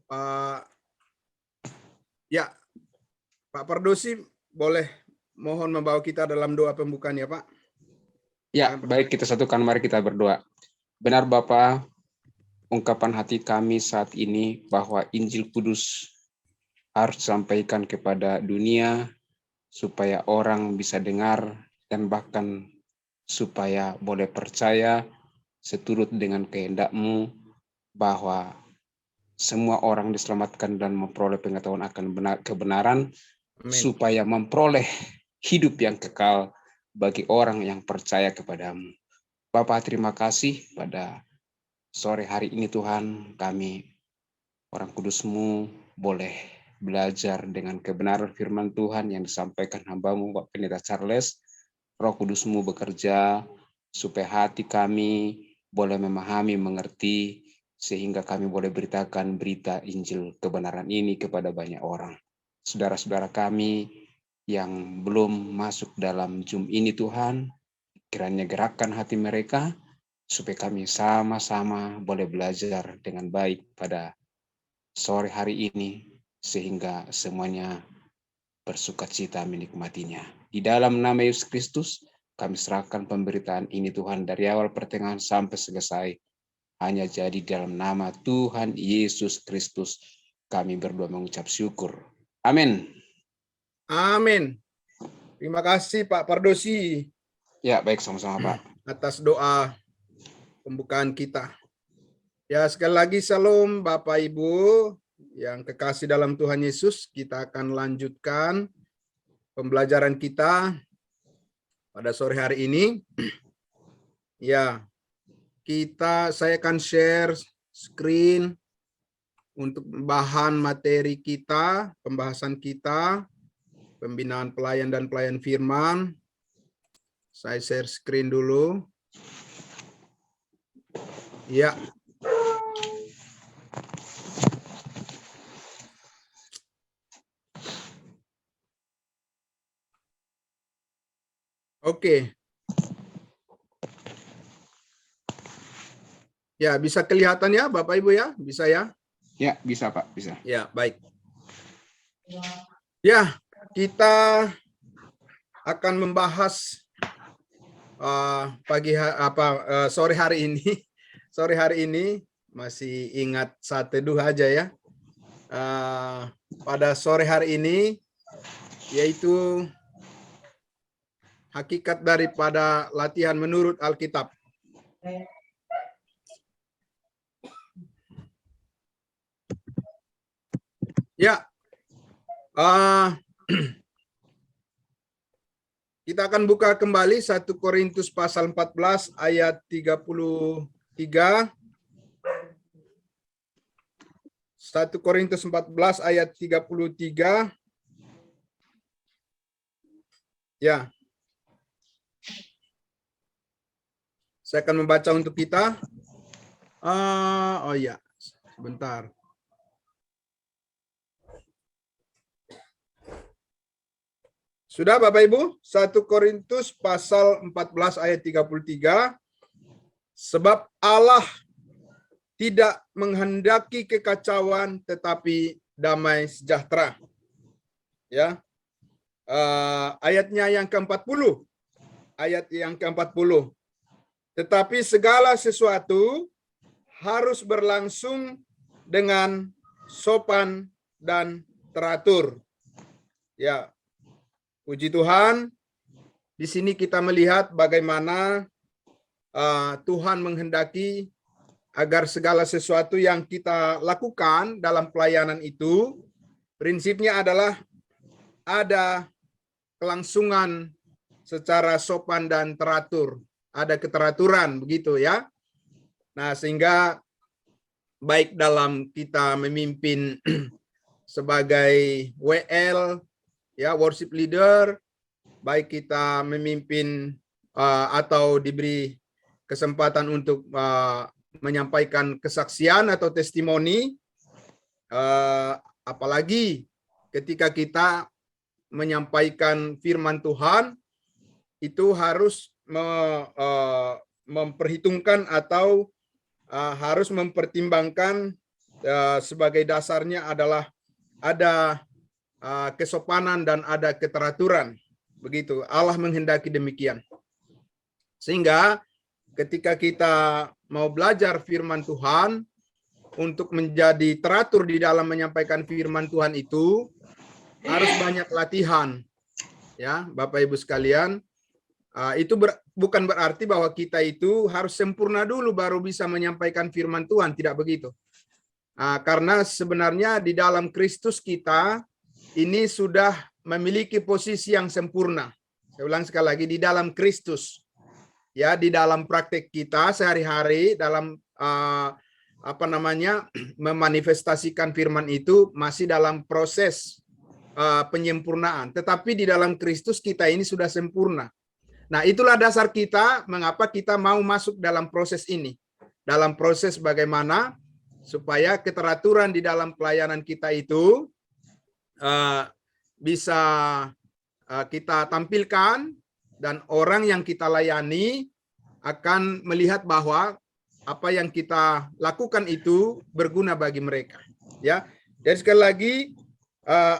Pak ya, Pak Pardosi boleh mohon membawa kita dalam doa pembukaan ya, Pak. Ya, baik, kita satukan, mari kita berdoa. Benar Bapa, ungkapan hati kami saat ini bahwa Injil Kudus harus disampaikan kepada dunia supaya orang bisa dengar dan bahkan supaya boleh percaya seturut dengan kehendak-Mu bahwa semua orang diselamatkan dan memperoleh pengetahuan akan kebenaran. Amin. Supaya memperoleh hidup yang kekal bagi orang yang percaya kepadamu. Bapa, terima kasih pada sore hari ini Tuhan, kami orang kudus-Mu boleh belajar dengan kebenaran firman Tuhan yang disampaikan hamba-Mu Pak Pendeta Charles. Roh Kudus-Mu bekerja supaya hati kami boleh memahami, mengerti, sehingga kami boleh beritakan berita Injil kebenaran ini kepada banyak orang. Saudara-saudara kami yang belum masuk dalam Zoom ini Tuhan, kiranya gerakkan hati mereka, supaya kami sama-sama boleh belajar dengan baik pada sore hari ini, sehingga semuanya bersukacita menikmatinya. Di dalam nama Yesus Kristus, kami serahkan pemberitaan ini Tuhan dari awal pertengahan sampai selesai. Hanya jadi dalam nama Tuhan Yesus Kristus kami berdoa mengucap syukur. Amin. Amin. Terima kasih Pak Pardosi. Ya, baik, sama-sama Pak. Atas doa pembukaan kita. Ya, sekali lagi salam Bapak Ibu yang kekasih dalam Tuhan Yesus. Kita akan lanjutkan pembelajaran kita pada sore hari ini. Ya, saya akan share screen untuk bahan materi kita, pembahasan kita, pembinaan pelayan dan pelayan firman. Saya share screen dulu. Ya. Oke. Ya, bisa kelihatan ya Bapak Ibu ya? Bisa ya? Ya, bisa Pak, bisa. Ya, baik. Ya, kita akan membahas sore hari ini. Sore hari ini masih ingat saat teduh aja ya. Pada sore hari ini yaitu hakikat daripada latihan menurut Alkitab. Ya, kita akan buka kembali 1 Korintus pasal 14 ayat 33. 1 Korintus 14 ayat 33. Ya. Saya akan membaca untuk kita. Oh ya, sebentar. Sudah Bapak Ibu? 1 Korintus pasal 14 ayat 33. Sebab Allah tidak menghendaki kekacauan tetapi damai sejahtera. Ya. Ayatnya yang ke-40. Ayat yang ke-40. Tetapi segala sesuatu harus berlangsung dengan sopan dan teratur. Ya. Puji Tuhan, di sini kita melihat bagaimana Tuhan menghendaki agar segala sesuatu yang kita lakukan dalam pelayanan itu, prinsipnya adalah ada kelangsungan secara sopan dan teratur. Ada keteraturan, begitu ya. Nah, sehingga baik dalam kita memimpin sebagai WL, ya, worship leader, baik kita memimpin atau diberi kesempatan untuk menyampaikan kesaksian atau testimoni, apalagi ketika kita menyampaikan firman Tuhan, itu harus memperhitungkan atau harus mempertimbangkan sebagai dasarnya adalah ada kesopanan dan ada keteraturan. Begitu, Allah menghendaki demikian. Sehingga ketika kita mau belajar firman Tuhan, untuk menjadi teratur di dalam menyampaikan firman Tuhan itu harus banyak latihan. Ya, Bapak Ibu sekalian, itu bukan berarti bahwa kita itu harus sempurna dulu baru bisa menyampaikan firman Tuhan, tidak begitu. Karena sebenarnya di dalam Kristus kita ini sudah memiliki posisi yang sempurna. Saya ulang sekali lagi, di dalam Kristus. Ya, di dalam praktek kita sehari-hari dalam memanifestasikan firman itu masih dalam proses penyempurnaan. Tetapi di dalam Kristus kita ini sudah sempurna. Nah, itulah dasar kita mengapa kita mau masuk dalam proses ini. Dalam proses bagaimana supaya keteraturan di dalam pelayanan kita itu bisa kita tampilkan dan orang yang kita layani akan melihat bahwa apa yang kita lakukan itu berguna bagi mereka. Ya, dan sekali lagi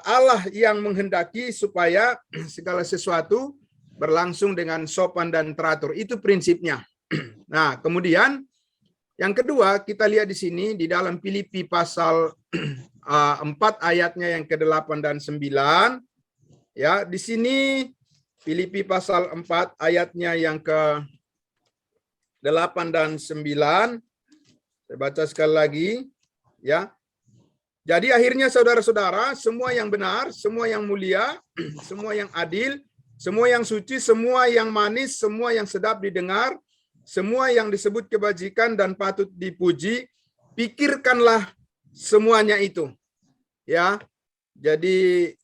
Allah yang menghendaki supaya segala sesuatu berlangsung dengan sopan dan teratur. Itu prinsipnya. Nah, kemudian yang kedua kita lihat di sini di dalam Filipi pasal 4 ayatnya yang ke-8 dan 9. Ya, di sini Filipi pasal 4 ayatnya yang ke-8 dan 9. Saya baca sekali lagi, ya. Jadi akhirnya saudara-saudara, semua yang benar, semua yang mulia, semua yang adil, semua yang suci, semua yang manis, semua yang sedap didengar, semua yang disebut kebajikan dan patut dipuji, pikirkanlah semuanya itu. Ya. Jadi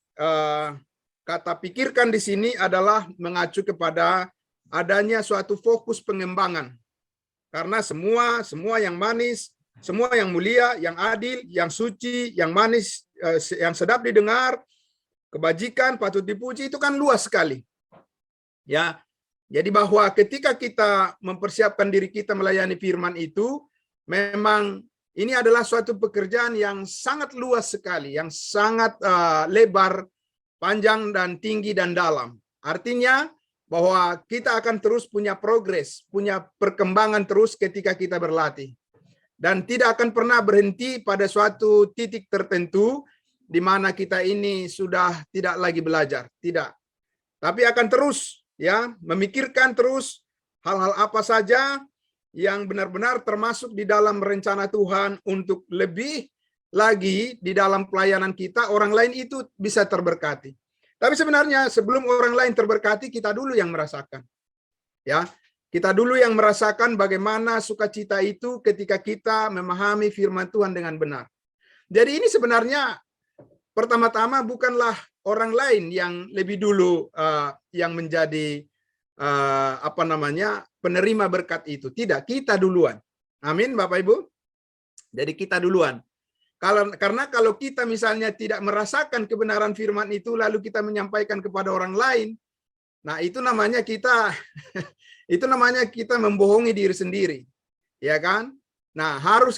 kata pikirkan di sini adalah mengacu kepada adanya suatu fokus pengembangan. Karena semua yang manis, semua yang mulia, yang adil, yang suci, yang manis, yang sedap didengar, kebajikan, patut dipuji, itu kan luas sekali. Ya, jadi bahwa ketika kita mempersiapkan diri kita melayani firman itu, memang ini adalah suatu pekerjaan yang sangat luas sekali, yang sangat lebar, panjang dan tinggi dan dalam. Artinya bahwa kita akan terus punya progres, punya perkembangan terus ketika kita berlatih. Dan tidak akan pernah berhenti pada suatu titik tertentu di mana kita ini sudah tidak lagi belajar, tidak. Tapi akan terus ya memikirkan terus hal-hal apa saja yang benar-benar termasuk di dalam rencana Tuhan untuk lebih lagi di dalam pelayanan kita, orang lain itu bisa terberkati. Tapi sebenarnya sebelum orang lain terberkati, kita dulu yang merasakan. Ya, kita dulu yang merasakan bagaimana sukacita itu ketika kita memahami firman Tuhan dengan benar. Jadi ini sebenarnya pertama-tama bukanlah orang lain yang lebih dulu yang menjadi penerima berkat itu. Tidak, kita duluan. Amin, Bapak Ibu. Jadi kita duluan. Karena kalau kita misalnya tidak merasakan kebenaran firman itu lalu kita menyampaikan kepada orang lain, nah itu namanya kita membohongi diri sendiri. Ya kan? Nah, harus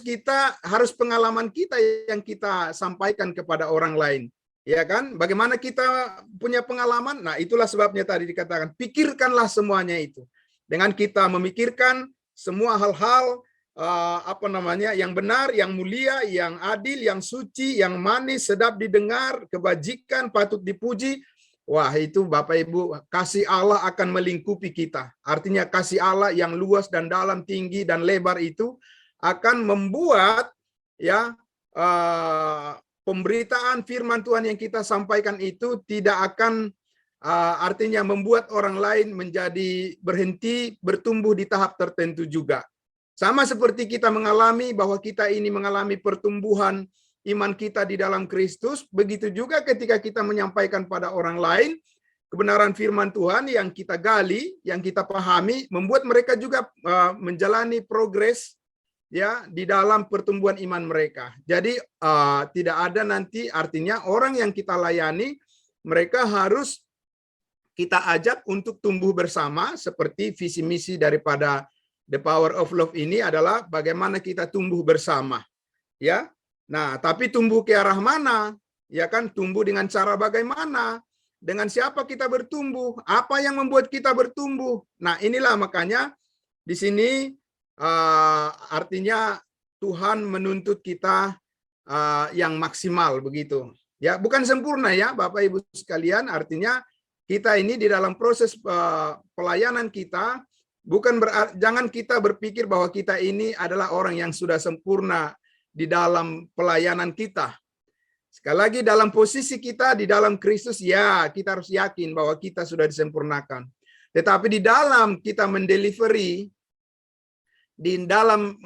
pengalaman kita yang kita sampaikan kepada orang lain. Ya kan? Bagaimana kita punya pengalaman? Nah, itulah sebabnya tadi dikatakan pikirkanlah semuanya itu. Dengan kita memikirkan semua hal-hal yang benar, yang mulia, yang adil, yang suci, yang manis, sedap didengar, kebajikan, patut dipuji. Wah, itu Bapak Ibu, kasih Allah akan melingkupi kita. Artinya kasih Allah yang luas dan dalam, tinggi dan lebar itu akan membuat ya pemberitaan firman Tuhan yang kita sampaikan itu tidak akan artinya membuat orang lain menjadi berhenti bertumbuh di tahap tertentu juga. Sama seperti kita mengalami bahwa kita ini mengalami pertumbuhan iman kita di dalam Kristus, begitu juga ketika kita menyampaikan pada orang lain kebenaran firman Tuhan yang kita gali, yang kita pahami, membuat mereka juga menjalani progres ya di dalam pertumbuhan iman mereka. Jadi tidak ada nanti artinya orang yang kita layani mereka harus kita ajak untuk tumbuh bersama seperti visi misi daripada The Power of Love ini adalah bagaimana kita tumbuh bersama. Ya. Nah, tapi tumbuh ke arah mana? Ya kan, tumbuh dengan cara bagaimana? Dengan siapa kita bertumbuh? Apa yang membuat kita bertumbuh? Nah, inilah makanya di sini artinya Tuhan menuntut kita yang maksimal begitu. Ya, bukan sempurna ya, Bapak Ibu sekalian. Artinya kita ini di dalam proses pelayanan kita bukan jangan kita berpikir bahwa kita ini adalah orang yang sudah sempurna di dalam pelayanan kita. Sekali lagi, dalam posisi kita di dalam Kristus, ya kita harus yakin bahwa kita sudah disempurnakan. Tetapi di dalam kita mendelivery, di dalam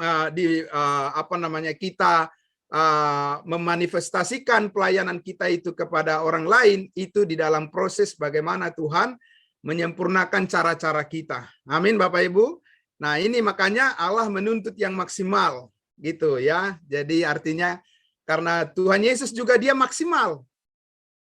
kita memanifestasikan pelayanan kita itu kepada orang lain, itu di dalam proses bagaimana Tuhan menyempurnakan cara-cara kita. Amin, Bapak Ibu. Nah, ini makanya Allah menuntut yang maksimal, gitu ya. Jadi artinya karena Tuhan Yesus juga dia maksimal.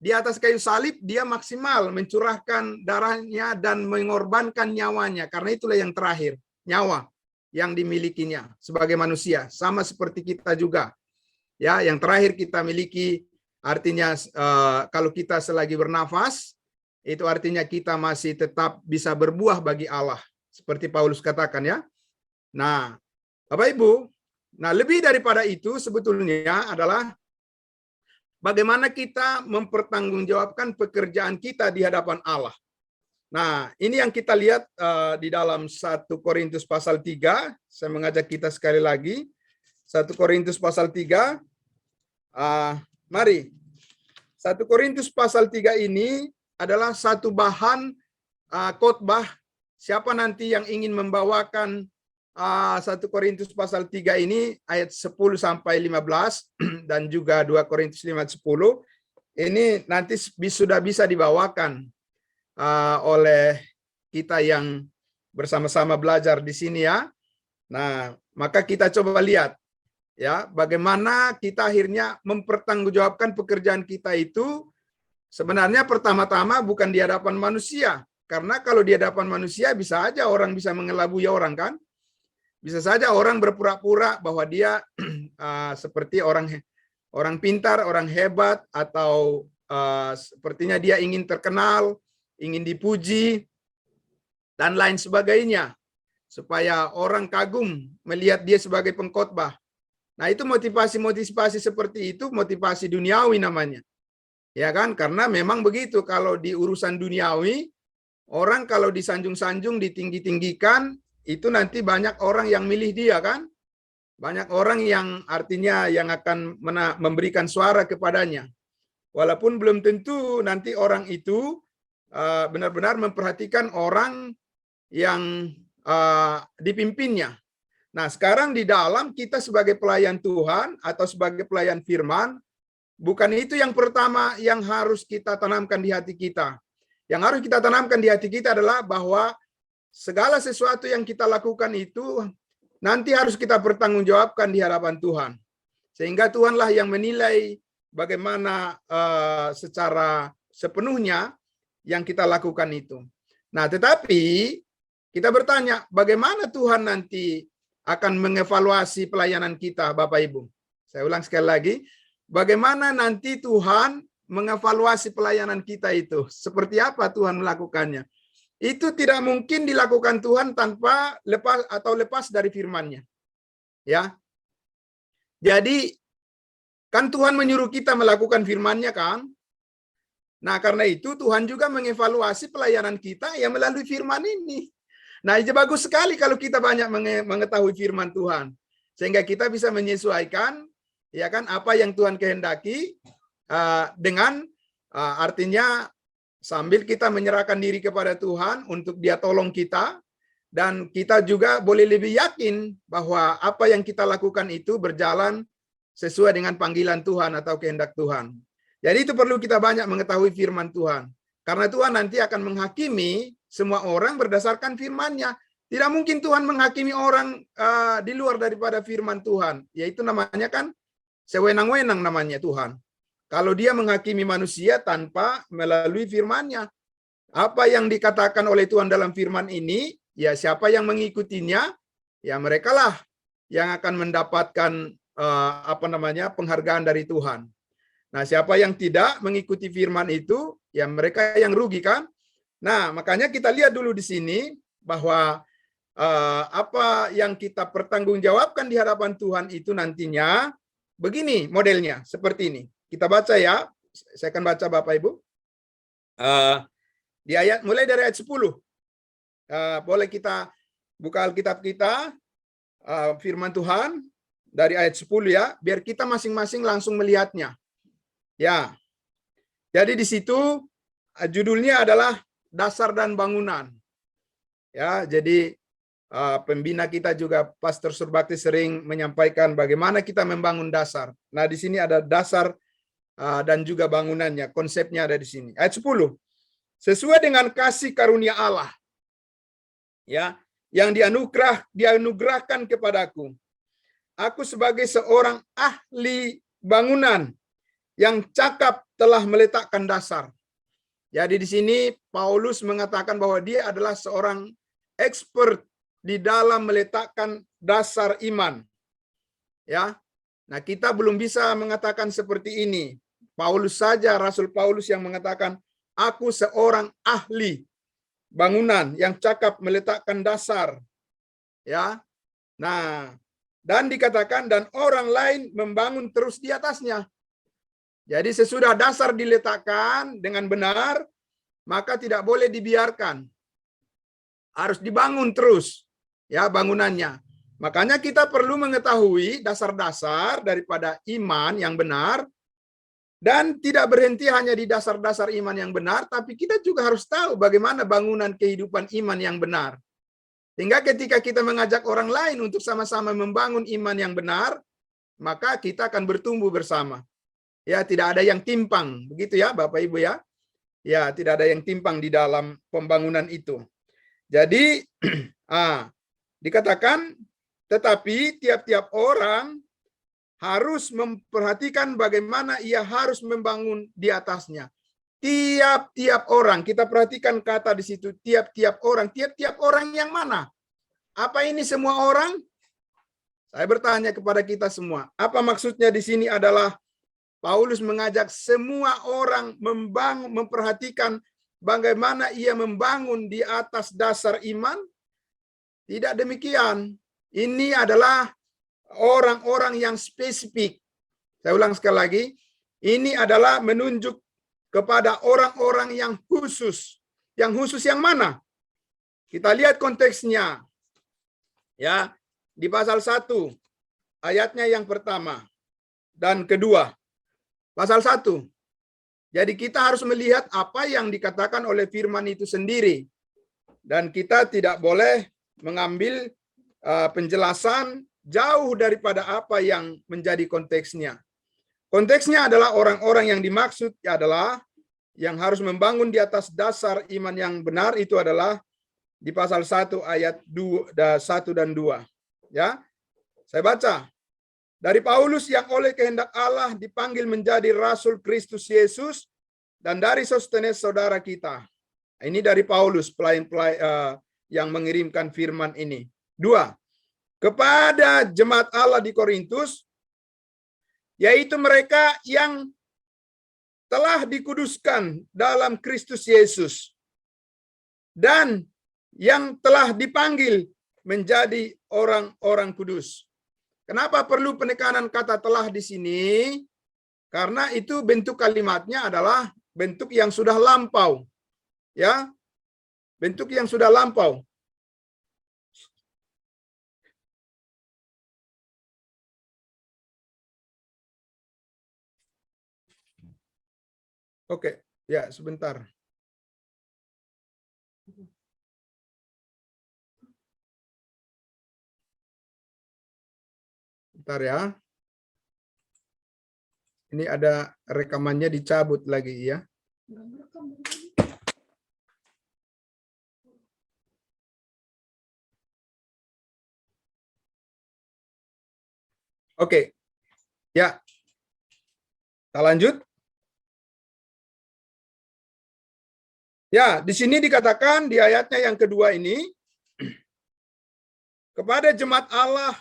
Di atas kayu salib dia maksimal mencurahkan darahnya dan mengorbankan nyawanya, karena itulah yang terakhir, nyawa yang dimilikinya sebagai manusia, sama seperti kita juga. Ya, yang terakhir kita miliki artinya kalau kita selagi bernafas, itu artinya kita masih tetap bisa berbuah bagi Allah, seperti Paulus katakan ya. Nah, Bapak Ibu, nah lebih daripada itu sebetulnya adalah bagaimana kita mempertanggungjawabkan pekerjaan kita di hadapan Allah. Nah, ini yang kita lihat di dalam 1 Korintus pasal 3. Saya mengajak kita sekali lagi. 1 Korintus pasal 3. Mari. 1 Korintus pasal 3 ini adalah satu bahan khotbah. Siapa nanti yang ingin membawakan 1 Korintus pasal 3 ini ayat 10 sampai 15 dan juga 2 Korintus 5 ayat 10. Ini nanti sudah bisa dibawakan oleh kita yang bersama-sama belajar di sini ya. Nah, maka kita coba lihat ya bagaimana kita akhirnya mempertanggungjawabkan pekerjaan kita itu. Sebenarnya pertama-tama bukan di hadapan manusia, karena kalau di hadapan manusia bisa aja orang bisa mengelabui orang kan. Bisa saja orang berpura-pura bahwa dia seperti orang pintar, orang hebat, atau sepertinya dia ingin terkenal, ingin dipuji, dan lain sebagainya, supaya orang kagum melihat dia sebagai pengkhotbah. Nah, itu motivasi seperti itu, motivasi duniawi namanya. Ya kan? Karena memang begitu, kalau di urusan duniawi, orang kalau disanjung-sanjung, ditinggi-tinggikan, itu nanti banyak orang yang milih dia kan? Banyak orang yang artinya yang akan memberikan suara kepadanya. Walaupun belum tentu nanti orang itu benar-benar memperhatikan orang yang dipimpinnya. Nah, sekarang di dalam kita sebagai pelayan Tuhan atau sebagai pelayan firman, bukan itu yang pertama yang harus kita tanamkan di hati kita. Yang harus kita tanamkan di hati kita adalah bahwa segala sesuatu yang kita lakukan itu nanti harus kita pertanggungjawabkan di hadapan Tuhan. Sehingga Tuhanlah yang menilai bagaimana secara sepenuhnya yang kita lakukan itu. Nah, tetapi kita bertanya, bagaimana Tuhan nanti akan mengevaluasi pelayanan kita, Bapak Ibu? Saya ulang sekali lagi, bagaimana nanti Tuhan mengevaluasi pelayanan kita itu? Seperti apa Tuhan melakukannya? Itu tidak mungkin dilakukan Tuhan tanpa lepas dari firman-Nya. Ya. Jadi kan Tuhan menyuruh kita melakukan firman-Nya kan? Nah, karena itu Tuhan juga mengevaluasi pelayanan kita yang melalui firman ini. Nah, itu bagus sekali kalau kita banyak mengetahui firman Tuhan, sehingga kita bisa menyesuaikan ya kan apa yang Tuhan kehendaki dengan artinya sambil kita menyerahkan diri kepada Tuhan untuk Dia tolong kita, dan kita juga boleh lebih yakin bahwa apa yang kita lakukan itu berjalan sesuai dengan panggilan Tuhan atau kehendak Tuhan. Jadi itu perlu kita banyak mengetahui firman Tuhan. Karena Tuhan nanti akan menghakimi semua orang berdasarkan firman-Nya. Tidak mungkin Tuhan menghakimi orang di luar daripada firman Tuhan. Yaitu namanya kan sewenang-wenang namanya Tuhan. Kalau Dia menghakimi manusia tanpa melalui firman-Nya. Apa yang dikatakan oleh Tuhan dalam firman ini, ya siapa yang mengikutinya, ya merekalah yang akan mendapatkan penghargaan dari Tuhan. Nah, siapa yang tidak mengikuti firman itu, ya mereka yang rugi kan? Nah, makanya kita lihat dulu di sini bahwa apa yang kita pertanggungjawabkan di hadapan Tuhan itu nantinya begini modelnya, seperti ini. Kita baca ya, saya akan baca Bapak Ibu. Di ayat mulai dari ayat 10. Boleh kita buka Alkitab kita, firman Tuhan dari ayat 10 ya, biar kita masing-masing langsung melihatnya. Ya. Jadi di situ judulnya adalah dasar dan bangunan. Ya, jadi pembina kita juga Pastor Surbakti sering menyampaikan bagaimana kita membangun dasar. Nah, di sini ada dasar dan juga bangunannya, konsepnya ada di sini. Ayat 10. Sesuai dengan kasih karunia Allah, ya, yang dianugerahkan kepadaku. Aku sebagai seorang ahli bangunan yang cakap telah meletakkan dasar. Jadi di sini Paulus mengatakan bahwa dia adalah seorang expert di dalam meletakkan dasar iman. Ya. Nah, kita belum bisa mengatakan seperti ini. Paulus saja, Rasul Paulus yang mengatakan, aku seorang ahli bangunan yang cakap meletakkan dasar. Ya. Nah, dan dikatakan dan orang lain membangun terus di atasnya. Jadi sesudah dasar diletakkan dengan benar, maka tidak boleh dibiarkan. Harus dibangun terus, ya, bangunannya. Makanya kita perlu mengetahui dasar-dasar daripada iman yang benar, dan tidak berhenti hanya di dasar-dasar iman yang benar, tapi kita juga harus tahu bagaimana bangunan kehidupan iman yang benar. Sehingga ketika kita mengajak orang lain untuk sama-sama membangun iman yang benar, maka kita akan bertumbuh bersama. Ya, tidak ada yang timpang, begitu ya Bapak Ibu ya. Ya, tidak ada yang timpang di dalam pembangunan itu. Jadi, dikatakan, tetapi tiap-tiap orang harus memperhatikan bagaimana ia harus membangun di atasnya. Tiap-tiap orang, kita perhatikan kata di situ, tiap-tiap orang yang mana? Apa ini semua orang? Saya bertanya kepada kita semua, apa maksudnya di sini adalah Paulus mengajak semua orang memperhatikan bagaimana ia membangun di atas dasar iman? Tidak demikian. Ini adalah orang-orang yang spesifik. Saya ulang sekali lagi. Ini adalah menunjuk kepada orang-orang yang khusus. Yang khusus yang mana? Kita lihat konteksnya. Ya, di pasal 1 ayatnya yang pertama dan kedua. Pasal 1. Jadi kita harus melihat apa yang dikatakan oleh firman itu sendiri. Dan kita tidak boleh mengambil penjelasan jauh daripada apa yang menjadi konteksnya. Konteksnya adalah orang-orang yang dimaksud adalah yang harus membangun di atas dasar iman yang benar itu adalah di pasal 1 ayat 1 dan 2. Ya. Saya baca. Dari Paulus yang oleh kehendak Allah dipanggil menjadi Rasul Kristus Yesus, dan dari Sostenes saudara kita. Ini dari Paulus, pelayan yang mengirimkan firman ini. 2. Kepada jemaat Allah di Korintus, yaitu mereka yang telah dikuduskan dalam Kristus Yesus, dan yang telah dipanggil menjadi orang-orang kudus. Kenapa perlu penekanan kata telah di sini? Karena itu bentuk kalimatnya adalah bentuk yang sudah lampau. Ya. Bentuk yang sudah lampau. Oke, ya sebentar. Bentar ya. Ini ada rekamannya dicabut lagi ya. Oke. Ya. Kita lanjut. Ya, di sini dikatakan di ayatnya yang kedua ini, kepada jemaat Allah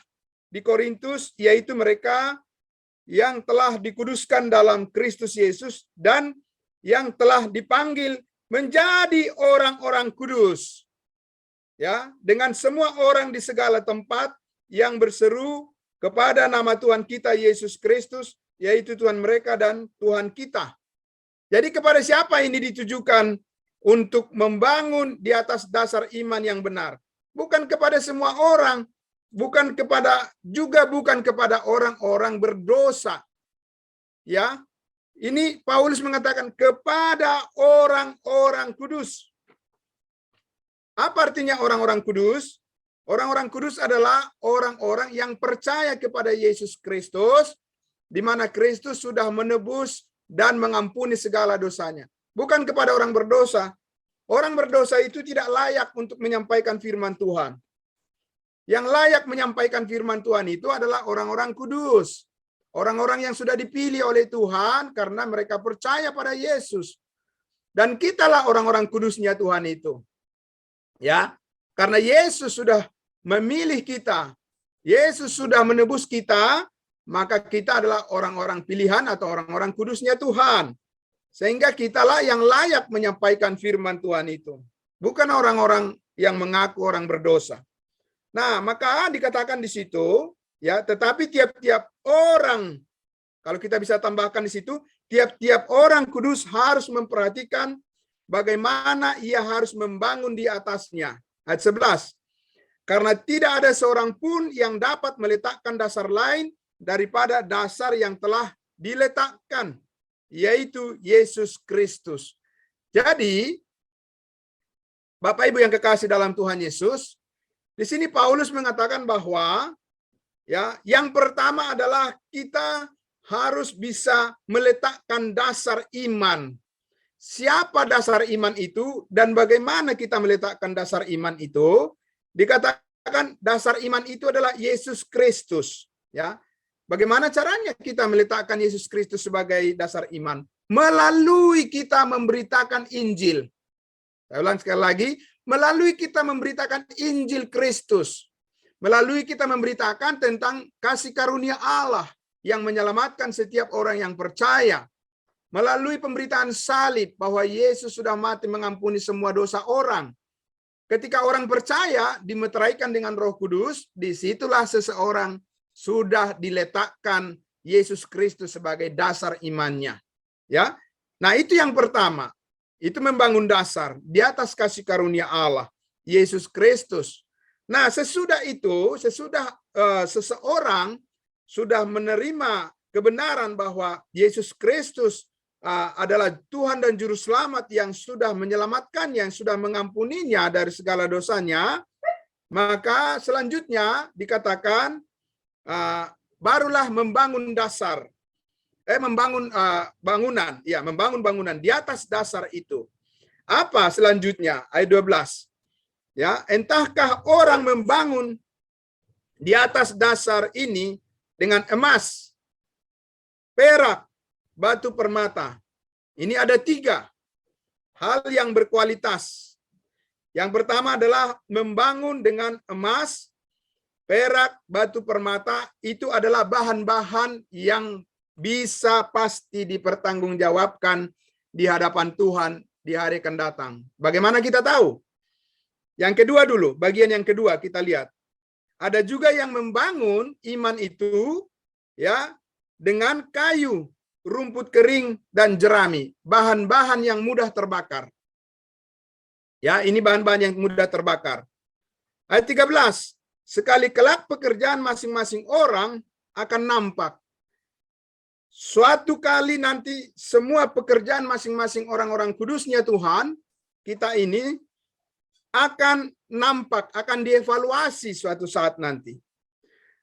di Korintus, yaitu mereka yang telah dikuduskan dalam Kristus Yesus dan yang telah dipanggil menjadi orang-orang kudus. Ya, dengan semua orang di segala tempat yang berseru kepada nama Tuhan kita Yesus Kristus, yaitu Tuhan mereka dan Tuhan kita. Jadi kepada siapa ini ditujukan? Untuk membangun di atas dasar iman yang benar. Bukan kepada semua orang, bukan kepada orang-orang berdosa. Ya. Ini Paulus mengatakan kepada orang-orang kudus. Apa artinya orang-orang kudus? Orang-orang kudus adalah orang-orang yang percaya kepada Yesus Kristus, di mana Kristus sudah menebus dan mengampuni segala dosanya. Bukan kepada orang berdosa. Orang berdosa itu tidak layak untuk menyampaikan firman Tuhan. Yang layak menyampaikan firman Tuhan itu adalah orang-orang kudus. Orang-orang yang sudah dipilih oleh Tuhan karena mereka percaya pada Yesus. Dan kitalah orang-orang kudusnya Tuhan itu. Ya, karena Yesus sudah memilih kita. Yesus sudah menebus kita, maka kita adalah orang-orang pilihan atau orang-orang kudusnya Tuhan. Sehingga kitalah yang layak menyampaikan firman Tuhan itu. Bukan orang-orang yang mengaku orang berdosa. Nah, maka dikatakan di situ, ya, tetapi tiap-tiap orang, kalau kita bisa tambahkan di situ, tiap-tiap orang kudus harus memperhatikan bagaimana ia harus membangun di atasnya. Ayat 11. Karena tidak ada seorang pun yang dapat meletakkan dasar lain daripada dasar yang telah diletakkan, yaitu Yesus Kristus. Jadi, Bapak Ibu yang kekasih dalam Tuhan Yesus, di sini Paulus mengatakan bahwa ya, yang pertama adalah kita harus bisa meletakkan dasar iman. Siapa dasar iman itu dan bagaimana kita meletakkan dasar iman itu? Dikatakan dasar iman itu adalah Yesus Kristus, ya. Bagaimana caranya kita meletakkan Yesus Kristus sebagai dasar iman? Melalui kita memberitakan Injil. Saya ulang sekali lagi, melalui kita memberitakan Injil Kristus. Melalui kita memberitakan tentang kasih karunia Allah yang menyelamatkan setiap orang yang percaya. Melalui pemberitaan salib bahwa Yesus sudah mati mengampuni semua dosa orang. Ketika orang percaya dimeteraikan dengan Roh Kudus, disitulah seseorang sudah diletakkan Yesus Kristus sebagai dasar imannya. Ya. Nah, itu yang pertama. Itu membangun dasar di atas kasih karunia Allah, Yesus Kristus. Nah, sesudah itu, seseorang sudah menerima kebenaran bahwa Yesus Kristus adalah Tuhan dan Juru Selamat yang sudah menyelamatkannya, yang sudah mengampuninya dari segala dosanya, maka selanjutnya dikatakan barulah membangun dasar, membangun bangunan, ya, membangun bangunan di atas dasar itu. Apa selanjutnya? Ayat 12. Ya, entahkah orang membangun di atas dasar ini dengan emas, perak, batu permata. Ini ada 3 hal yang berkualitas. Yang pertama adalah membangun dengan emas, perak, batu permata. Itu adalah bahan-bahan yang bisa pasti dipertanggungjawabkan di hadapan Tuhan di hari akan datang. Bagaimana kita tahu? Yang kedua dulu, bagian yang kedua kita lihat. Ada juga yang membangun iman itu ya dengan kayu, rumput kering dan jerami, bahan-bahan yang mudah terbakar. Ya, ini bahan-bahan yang mudah terbakar. Ayat 13. Sekali kelak pekerjaan masing-masing orang akan nampak. Suatu kali nanti semua pekerjaan masing-masing orang-orang kudusnya Tuhan, kita ini akan nampak, akan dievaluasi suatu saat nanti.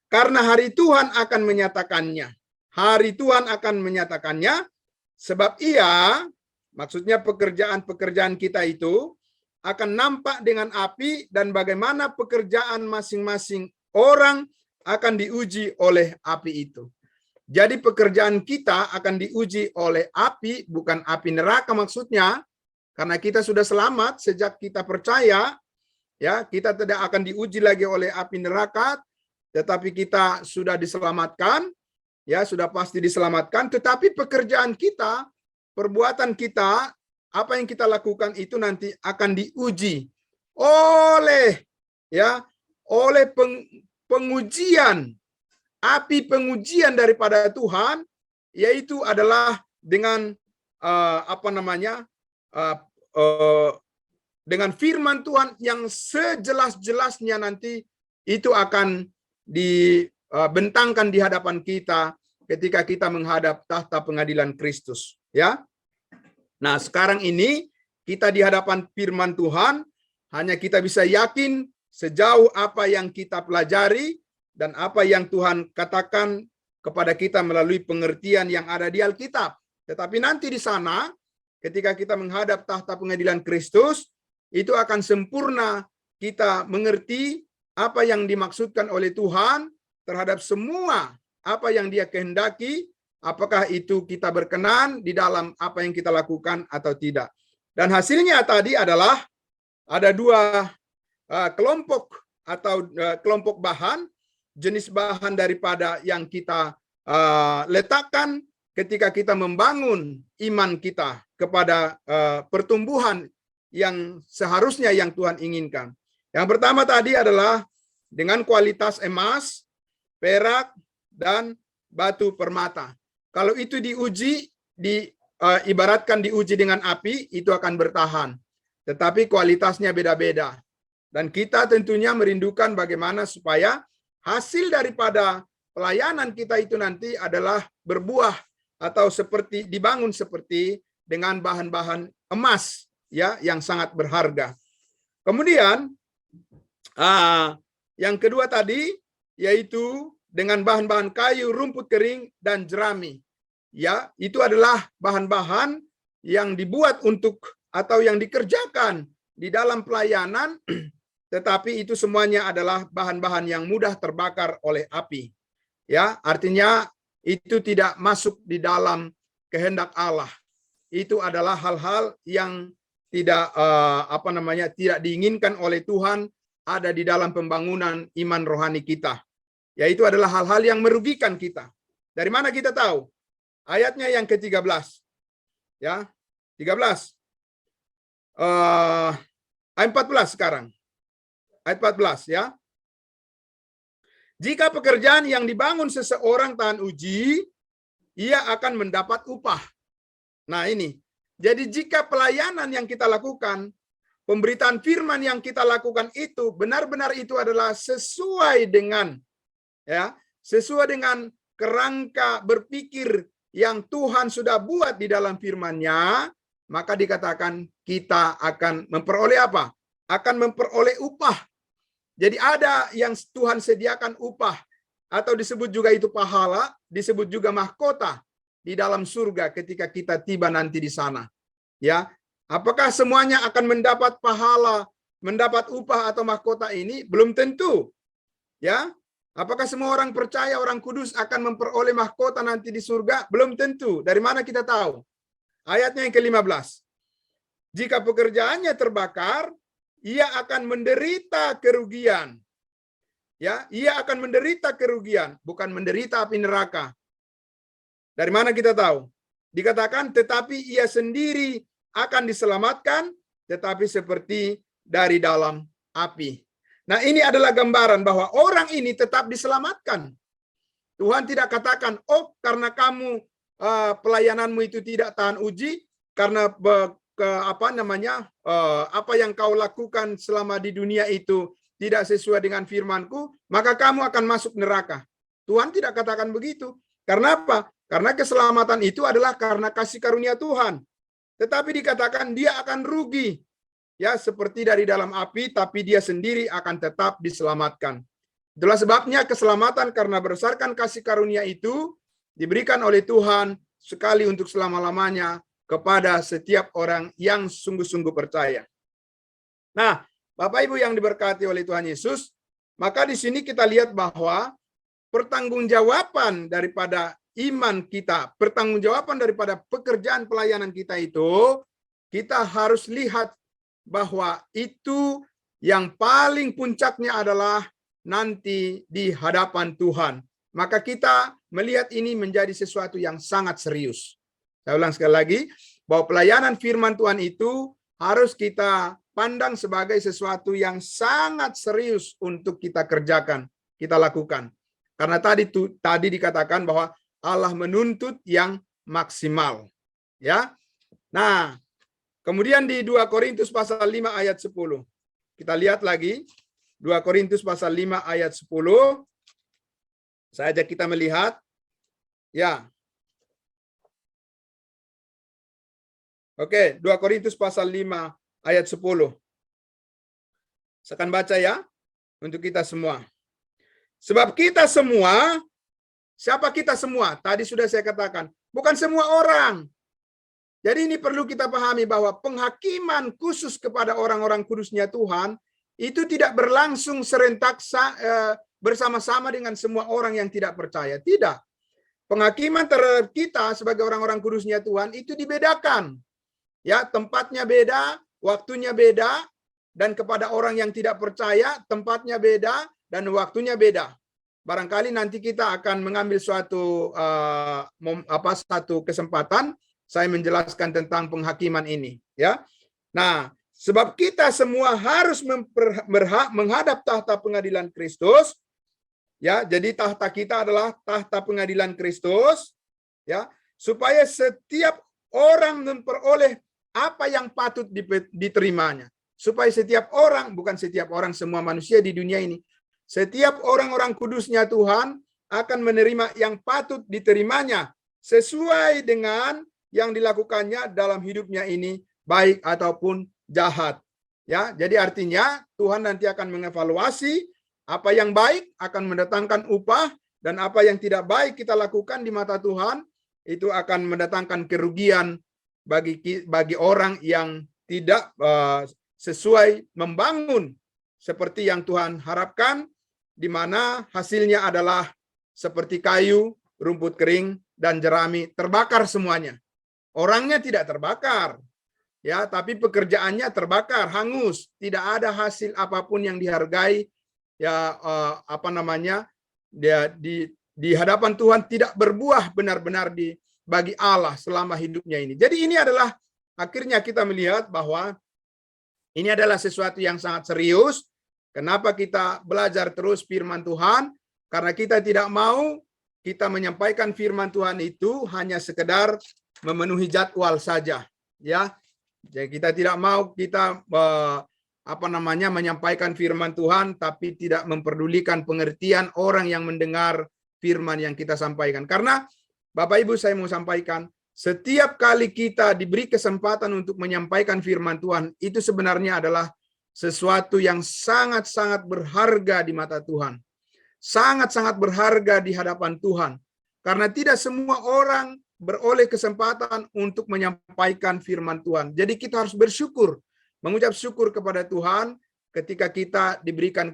Karena hari Tuhan akan menyatakannya. Hari Tuhan akan menyatakannya, sebab ia, maksudnya pekerjaan-pekerjaan kita itu, akan nampak dengan api dan bagaimana pekerjaan masing-masing orang akan diuji oleh api itu. Jadi pekerjaan kita akan diuji oleh api, bukan api neraka maksudnya, karena kita sudah selamat sejak kita percaya, ya, kita tidak akan diuji lagi oleh api neraka, tetapi kita sudah diselamatkan, ya sudah pasti diselamatkan, tetapi pekerjaan kita, perbuatan kita, apa yang kita lakukan itu nanti akan diuji oleh pengujian, api pengujian daripada Tuhan, yaitu adalah dengan dengan firman Tuhan yang sejelas-jelasnya nanti itu akan dibentangkan di hadapan kita ketika kita menghadap tahta pengadilan Kristus, ya. Nah, sekarang ini kita di hadapan firman Tuhan, hanya kita bisa yakin sejauh apa yang kita pelajari dan apa yang Tuhan katakan kepada kita melalui pengertian yang ada di Alkitab. Tetapi nanti di sana, ketika kita menghadap tahta pengadilan Kristus, itu akan sempurna kita mengerti apa yang dimaksudkan oleh Tuhan terhadap semua apa yang Dia kehendaki, apakah itu kita berkenan di dalam apa yang kita lakukan atau tidak. Dan hasilnya tadi adalah ada dua kelompok atau kelompok bahan, jenis bahan daripada yang kita letakkan ketika kita membangun iman kita kepada pertumbuhan yang seharusnya yang Tuhan inginkan. Yang pertama tadi adalah dengan kualitas emas, perak, dan batu permata. Kalau itu diuji, ibaratkan diuji dengan api, itu akan bertahan. Tetapi kualitasnya beda-beda. Dan kita tentunya merindukan bagaimana supaya hasil daripada pelayanan kita itu nanti adalah berbuah atau seperti dibangun seperti dengan bahan-bahan emas, ya, yang sangat berharga. Kemudian yang kedua tadi yaitu dengan bahan-bahan kayu, rumput kering, dan jerami. Ya, itu adalah bahan-bahan yang dibuat untuk atau yang dikerjakan di dalam pelayanan, tetapi itu semuanya adalah bahan-bahan yang mudah terbakar oleh api. Ya, artinya itu tidak masuk di dalam kehendak Allah. Itu adalah hal-hal yang tidak tidak diinginkan oleh Tuhan ada di dalam pembangunan iman rohani kita. Yaitu adalah hal-hal yang merugikan kita. Dari mana kita tahu? Ayatnya yang ke-13. Ya, 13. Ayat 14 sekarang. Ayat 14 ya. Jika pekerjaan yang dibangun seseorang tahan uji, ia akan mendapat upah. Nah ini. Jadi jika pelayanan yang kita lakukan, pemberitaan firman yang kita lakukan itu benar-benar itu adalah sesuai dengan kerangka berpikir yang Tuhan sudah buat di dalam firman-Nya, maka dikatakan kita akan memperoleh apa? Akan memperoleh upah. Jadi ada yang Tuhan sediakan upah, atau disebut juga itu pahala, disebut juga mahkota di dalam surga ketika kita tiba nanti di sana. Ya, apakah semuanya akan mendapat pahala, mendapat upah atau mahkota ini? Belum tentu. Ya, apakah semua orang percaya orang kudus akan memperoleh mahkota nanti di surga? Belum tentu. Dari mana kita tahu? Ayatnya yang ke-15. Jika pekerjaannya terbakar, ia akan menderita kerugian. Ya, ia akan menderita kerugian, bukan menderita api neraka. Dari mana kita tahu? Dikatakan, tetapi ia sendiri akan diselamatkan, tetapi seperti dari dalam api. Nah, ini adalah gambaran bahwa orang ini tetap diselamatkan. Tuhan tidak katakan, oh karena kamu pelayananmu itu tidak tahan uji, karena apa yang kau lakukan selama di dunia itu tidak sesuai dengan firman-Ku, maka kamu akan masuk neraka. Tuhan tidak katakan begitu. Karena apa? Karena keselamatan itu adalah karena kasih karunia Tuhan. Tetapi dikatakan dia akan rugi. Ya, seperti dari dalam api, tapi dia sendiri akan tetap diselamatkan. Itulah sebabnya keselamatan karena berdasarkan kasih karunia itu diberikan oleh Tuhan sekali untuk selama-lamanya kepada setiap orang yang sungguh-sungguh percaya. Nah, Bapak Ibu yang diberkati oleh Tuhan Yesus, maka di sini kita lihat bahwa pertanggungjawaban daripada iman kita, pertanggungjawaban daripada pekerjaan pelayanan kita itu, kita harus lihat bahwa itu yang paling puncaknya adalah nanti di hadapan Tuhan. Maka kita melihat ini menjadi sesuatu yang sangat serius. Saya ulang sekali lagi, bahwa pelayanan firman Tuhan itu harus kita pandang sebagai sesuatu yang sangat serius untuk kita kerjakan, kita lakukan. Karena tadi dikatakan bahwa Allah menuntut yang maksimal. Ya. Nah, kemudian di 2 Korintus pasal 5 ayat 10. Kita lihat lagi 2 Korintus pasal 5 ayat 10. Saya ajak kita melihat. Ya. Oke, 2 Korintus pasal 5 ayat 10. Saya akan baca ya untuk kita semua. Sebab kita semua, siapa kita semua? Tadi sudah saya katakan, bukan semua orang. Jadi ini perlu kita pahami bahwa penghakiman khusus kepada orang-orang kudusnya Tuhan itu tidak berlangsung serentak bersama-sama dengan semua orang yang tidak percaya. Tidak. Penghakiman terhadap kita sebagai orang-orang kudusnya Tuhan itu dibedakan. Ya, tempatnya beda, waktunya beda, dan kepada orang yang tidak percaya, tempatnya beda dan waktunya beda. Barangkali nanti kita akan mengambil suatu satu kesempatan saya menjelaskan tentang penghakiman ini, ya. Nah, sebab kita semua harus menghadap tahta pengadilan Kristus, ya. Jadi tahta kita adalah tahta pengadilan Kristus, ya, supaya setiap orang memperoleh apa yang patut diterimanya. Supaya setiap orang, bukan setiap orang, semua manusia di dunia ini, setiap orang-orang kudusnya Tuhan akan menerima yang patut diterimanya sesuai dengan yang dilakukannya dalam hidupnya ini, baik ataupun jahat. Ya, jadi artinya Tuhan nanti akan mengevaluasi apa yang baik akan mendatangkan upah, dan apa yang tidak baik kita lakukan di mata Tuhan itu akan mendatangkan kerugian bagi orang yang tidak sesuai membangun seperti yang Tuhan harapkan, di mana hasilnya adalah seperti kayu, rumput kering, dan jerami terbakar semuanya. Orangnya tidak terbakar, ya, tapi pekerjaannya terbakar, hangus, tidak ada hasil apapun yang dihargai, ya, di hadapan Tuhan tidak berbuah benar-benar bagi Allah selama hidupnya ini. Jadi ini adalah akhirnya kita melihat bahwa ini adalah sesuatu yang sangat serius. Kenapa kita belajar terus firman Tuhan? Karena kita tidak mau kita menyampaikan firman Tuhan itu hanya sekedar memenuhi jadwal saja, ya. Jadi kita tidak mau kita menyampaikan firman Tuhan tapi tidak memperdulikan pengertian orang yang mendengar firman yang kita sampaikan. Karena Bapak Ibu, saya mau sampaikan, setiap kali kita diberi kesempatan untuk menyampaikan firman Tuhan, itu sebenarnya adalah sesuatu yang sangat-sangat berharga di mata Tuhan. Sangat-sangat berharga di hadapan Tuhan. Karena tidak semua orang beroleh kesempatan untuk menyampaikan firman Tuhan. Jadi kita harus bersyukur, mengucap syukur kepada Tuhan ketika kita diberikan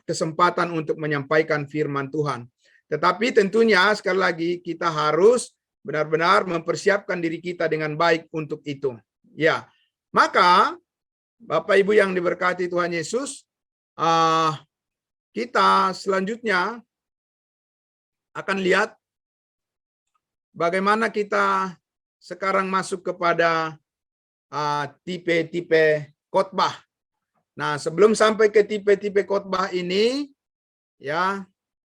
kesempatan untuk menyampaikan firman Tuhan. Tetapi tentunya sekali lagi kita harus benar-benar mempersiapkan diri kita dengan baik untuk itu. Ya, maka Bapak Ibu yang diberkati Tuhan Yesus, kita selanjutnya akan lihat bagaimana kita sekarang masuk kepada tipe-tipe khotbah. Nah, sebelum sampai ke tipe-tipe khotbah ini, ya,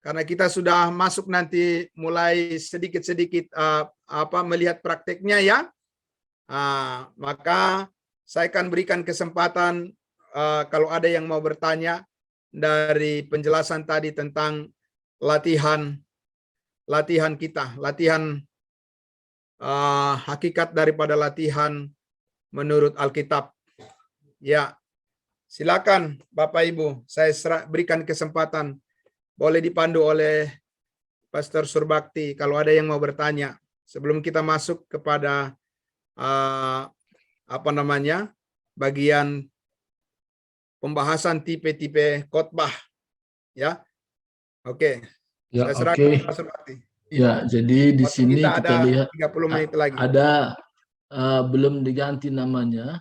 karena kita sudah masuk nanti mulai sedikit-sedikit melihat prakteknya, ya, maka saya akan berikan kesempatan kalau ada yang mau bertanya dari penjelasan tadi tentang latihan kita, latihan hakikat daripada latihan menurut Alkitab. Ya, silakan Bapak Ibu, saya berikan kesempatan. Boleh dipandu oleh Pastor Surbakti kalau ada yang mau bertanya sebelum kita masuk kepada bagian pembahasan tipe-tipe khotbah, ya. Oke. Ya, saya serahkan oke. Pastor Surbakti. Ya, jadi di Waktu sini kita kita ada lihat 30 menit lagi. ada belum diganti namanya.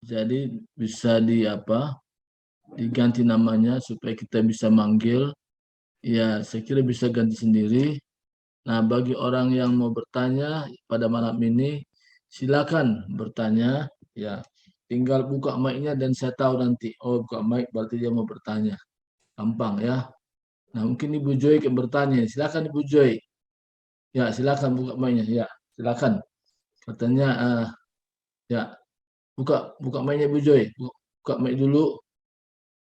Jadi bisa diganti namanya supaya kita bisa manggil. Ya, saya kira bisa ganti sendiri. Nah, bagi orang yang mau bertanya pada malam ini, silakan bertanya. Ya, tinggal buka mic-nya dan saya tahu nanti. Oh, buka mic berarti dia mau bertanya. Gampang ya. Nah, mungkin Ibu Joy yang bertanya. Silakan Ibu Joy. Ya, silakan buka mic-nya. Ya, silakan. Katanya, ya, buka mic-nya Ibu Joy. Buka mic dulu.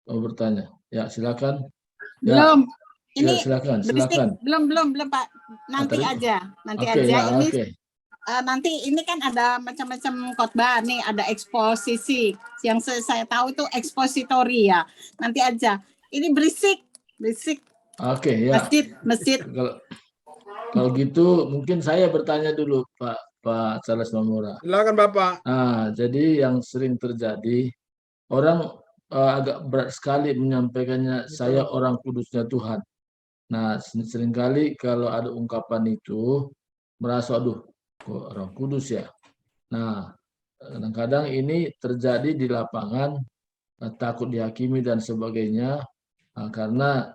Mau bertanya. Ya, silakan. Ya, Belum. ya, Ini silakan, berisik. silakan. Belum Pak. Nanti tadi- aja. Nanti Oke, aja. ya, Ini oke. nanti ini kan ada macam-macam khotbah nih, ada eksposisi. Yang saya tahu itu ekspositori ya. Nanti aja. Ini berisik. Oke, ya. Masjid. Kalau gitu mungkin saya bertanya dulu Pak Charles Mamura. Silakan Bapak. Nah, jadi yang sering terjadi orang agak berat sekali menyampaikannya saya orang kudusnya Tuhan. Nah, seringkali kalau ada ungkapan itu merasa aduh kok orang kudus ya. Nah, kadang-kadang ini terjadi di lapangan takut dihakimi dan sebagainya karena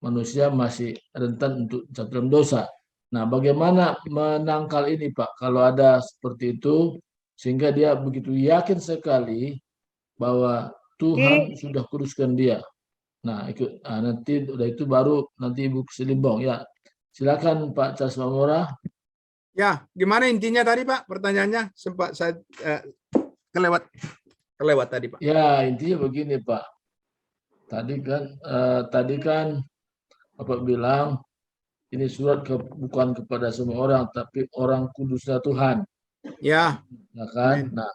manusia masih rentan untuk jatuh dalam dosa. Nah, bagaimana menangkal ini, Pak? Kalau ada seperti itu, sehingga dia begitu yakin sekali bahwa Tuhan sudah kuduskan dia. Nah, nanti udah itu baru nanti Ibu Selimbong. Ya, silakan Pak Charles Mamora. Ya, gimana intinya tadi Pak? Pertanyaannya sempat saya kelewat tadi Pak. Ya, intinya begini, Pak. Tadi kan Bapak bilang ini surat bukan kepada semua orang, tapi orang kudusnya Tuhan. Ya. Ya kan? Amin. Nah,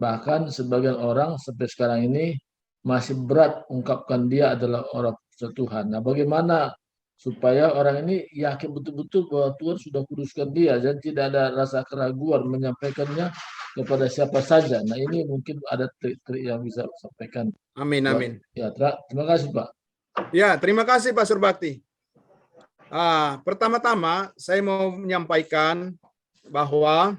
bahkan sebagian orang sampai sekarang ini masih berat ungkapkan dia adalah orang kudusnya Tuhan. Nah, bagaimana supaya orang ini yakin betul-betul bahwa Tuhan sudah kuduskan dia dan tidak ada rasa keraguan menyampaikannya kepada siapa saja. Nah, ini mungkin ada trik-trik yang bisa sampaikan. Amin. Ya, terima kasih Pak. Ya, terima kasih Pak Surbakti. Pertama-tama saya mau menyampaikan bahwa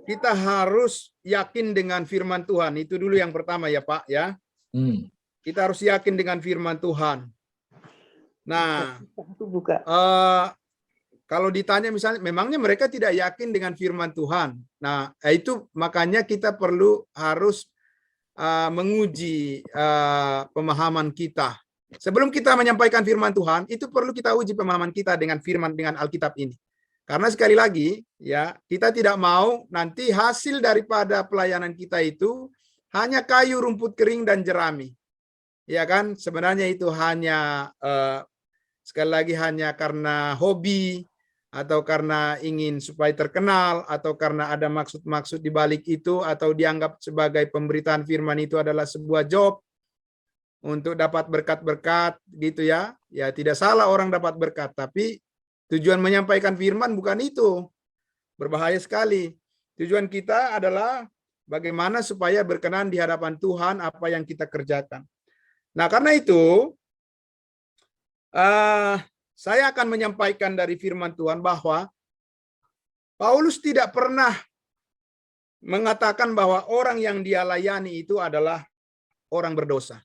kita harus yakin dengan firman Tuhan. Itu dulu yang pertama ya Pak ya. Kita harus yakin dengan firman Tuhan. Nah, kalau ditanya misalnya, memangnya mereka tidak yakin dengan firman Tuhan. Nah, itu makanya kita harus menguji pemahaman kita. Sebelum kita menyampaikan firman Tuhan, itu perlu kita uji pemahaman kita dengan Alkitab ini. Karena sekali lagi, ya, kita tidak mau nanti hasil daripada pelayanan kita itu hanya kayu, rumput kering, dan jerami. Ya kan, sebenarnya itu hanya sekali lagi hanya karena hobi, atau karena ingin supaya terkenal, atau karena ada maksud-maksud di balik itu, atau dianggap sebagai pemberitaan firman itu adalah sebuah job untuk dapat berkat-berkat gitu ya. Ya tidak salah orang dapat berkat, tapi tujuan menyampaikan firman bukan itu. Berbahaya sekali. Tujuan kita adalah bagaimana supaya berkenan di hadapan Tuhan apa yang kita kerjakan. Nah, karena itu saya akan menyampaikan dari firman Tuhan bahwa Paulus tidak pernah mengatakan bahwa orang yang dia layani itu adalah orang berdosa.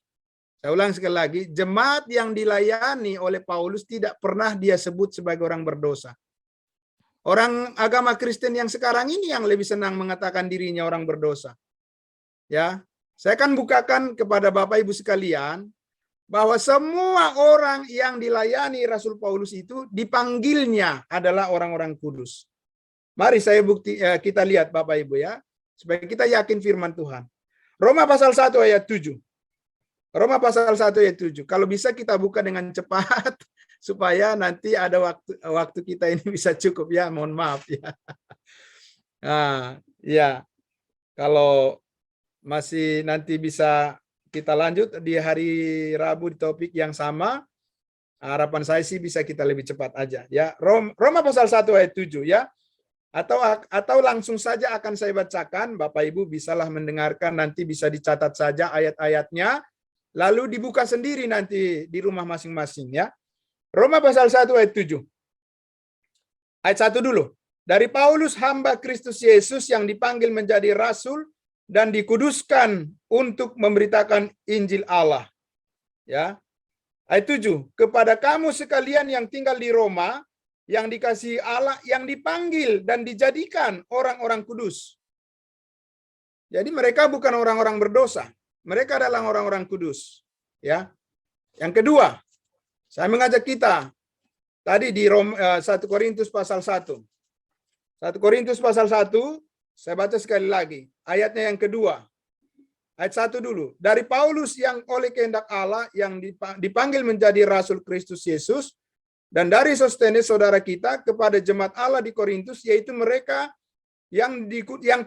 Saya ulang sekali lagi, jemaat yang dilayani oleh Paulus tidak pernah dia sebut sebagai orang berdosa. Orang agama Kristen yang sekarang ini yang lebih senang mengatakan dirinya orang berdosa. Ya, saya akan bukakan kepada Bapak Ibu sekalian bahwa semua orang yang dilayani Rasul Paulus itu dipanggilnya adalah orang-orang kudus. Mari kita lihat Bapak Ibu ya, supaya kita yakin firman Tuhan. Roma pasal 1 ayat 7. Roma pasal 1 ayat 7. Kalau bisa kita buka dengan cepat supaya nanti ada waktu kita ini bisa cukup ya. Mohon maaf ya. Nah, ya. Kalau masih nanti bisa kita lanjut di hari Rabu di topik yang sama. Harapan saya sih bisa kita lebih cepat aja ya. Roma pasal 1 ayat 7 ya. Atau langsung saja akan saya bacakan, Bapak Ibu bisalah mendengarkan, nanti bisa dicatat saja ayat-ayatnya. Lalu dibuka sendiri nanti di rumah masing-masing ya. Roma pasal 1 ayat 7. Ayat 1 dulu. Dari Paulus hamba Kristus Yesus yang dipanggil menjadi rasul dan dikuduskan untuk memberitakan Injil Allah. Ya. Ayat 7, kepada kamu sekalian yang tinggal di Roma, yang dikasihi Allah, yang dipanggil dan dijadikan orang-orang kudus. Jadi mereka bukan orang-orang berdosa. Mereka adalah orang-orang kudus. Ya. Yang kedua, saya mengajak kita tadi di 1 Korintus pasal 1. 1 Korintus pasal 1, saya baca sekali lagi. Ayatnya yang kedua. Ayat 1 dulu. Dari Paulus yang oleh kehendak Allah yang dipanggil menjadi Rasul Kristus Yesus, dan dari Sostenes saudara kita kepada jemaat Allah di Korintus, yaitu mereka yang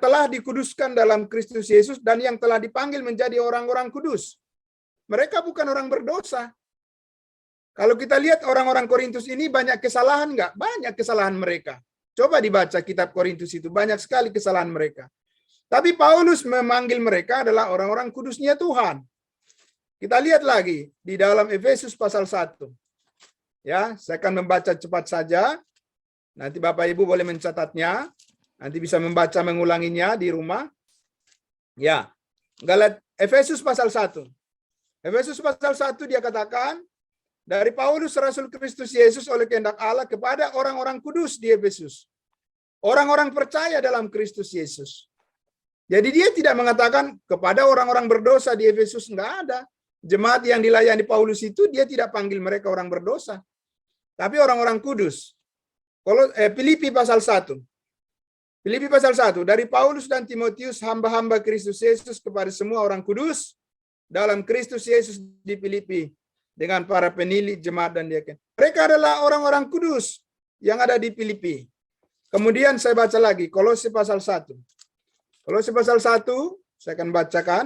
telah dikuduskan dalam Kristus Yesus dan yang telah dipanggil menjadi orang-orang kudus. Mereka bukan orang berdosa. Kalau kita lihat orang-orang Korintus ini banyak kesalahan nggak? Banyak kesalahan mereka. Coba dibaca kitab Korintus itu, banyak sekali kesalahan mereka. Tapi Paulus memanggil mereka adalah orang-orang kudusnya Tuhan. Kita lihat lagi di dalam Efesus pasal 1. Ya, saya akan membaca cepat saja. Nanti Bapak Ibu boleh mencatatnya. Nanti bisa membaca mengulanginya di rumah. Ya. Efesus pasal 1. Efesus pasal 1 dia katakan, dari Paulus Rasul Kristus Yesus oleh kehendak Allah kepada orang-orang kudus di Efesus. Orang-orang percaya dalam Kristus Yesus. Jadi dia tidak mengatakan kepada orang-orang berdosa di Efesus, enggak ada. Jemaat yang dilayani Paulus itu dia tidak panggil mereka orang berdosa. Tapi orang-orang kudus. Filipi pasal 1. Filipi pasal 1. Dari Paulus dan Timotius, hamba-hamba Kristus Yesus kepada semua orang kudus dalam Kristus Yesus di Filipi, dengan para penilih jemaat dan diaken. Mereka adalah orang-orang kudus yang ada di Filipi. Kemudian saya baca lagi, Kolose pasal 1. Kolose pasal 1, saya akan bacakan.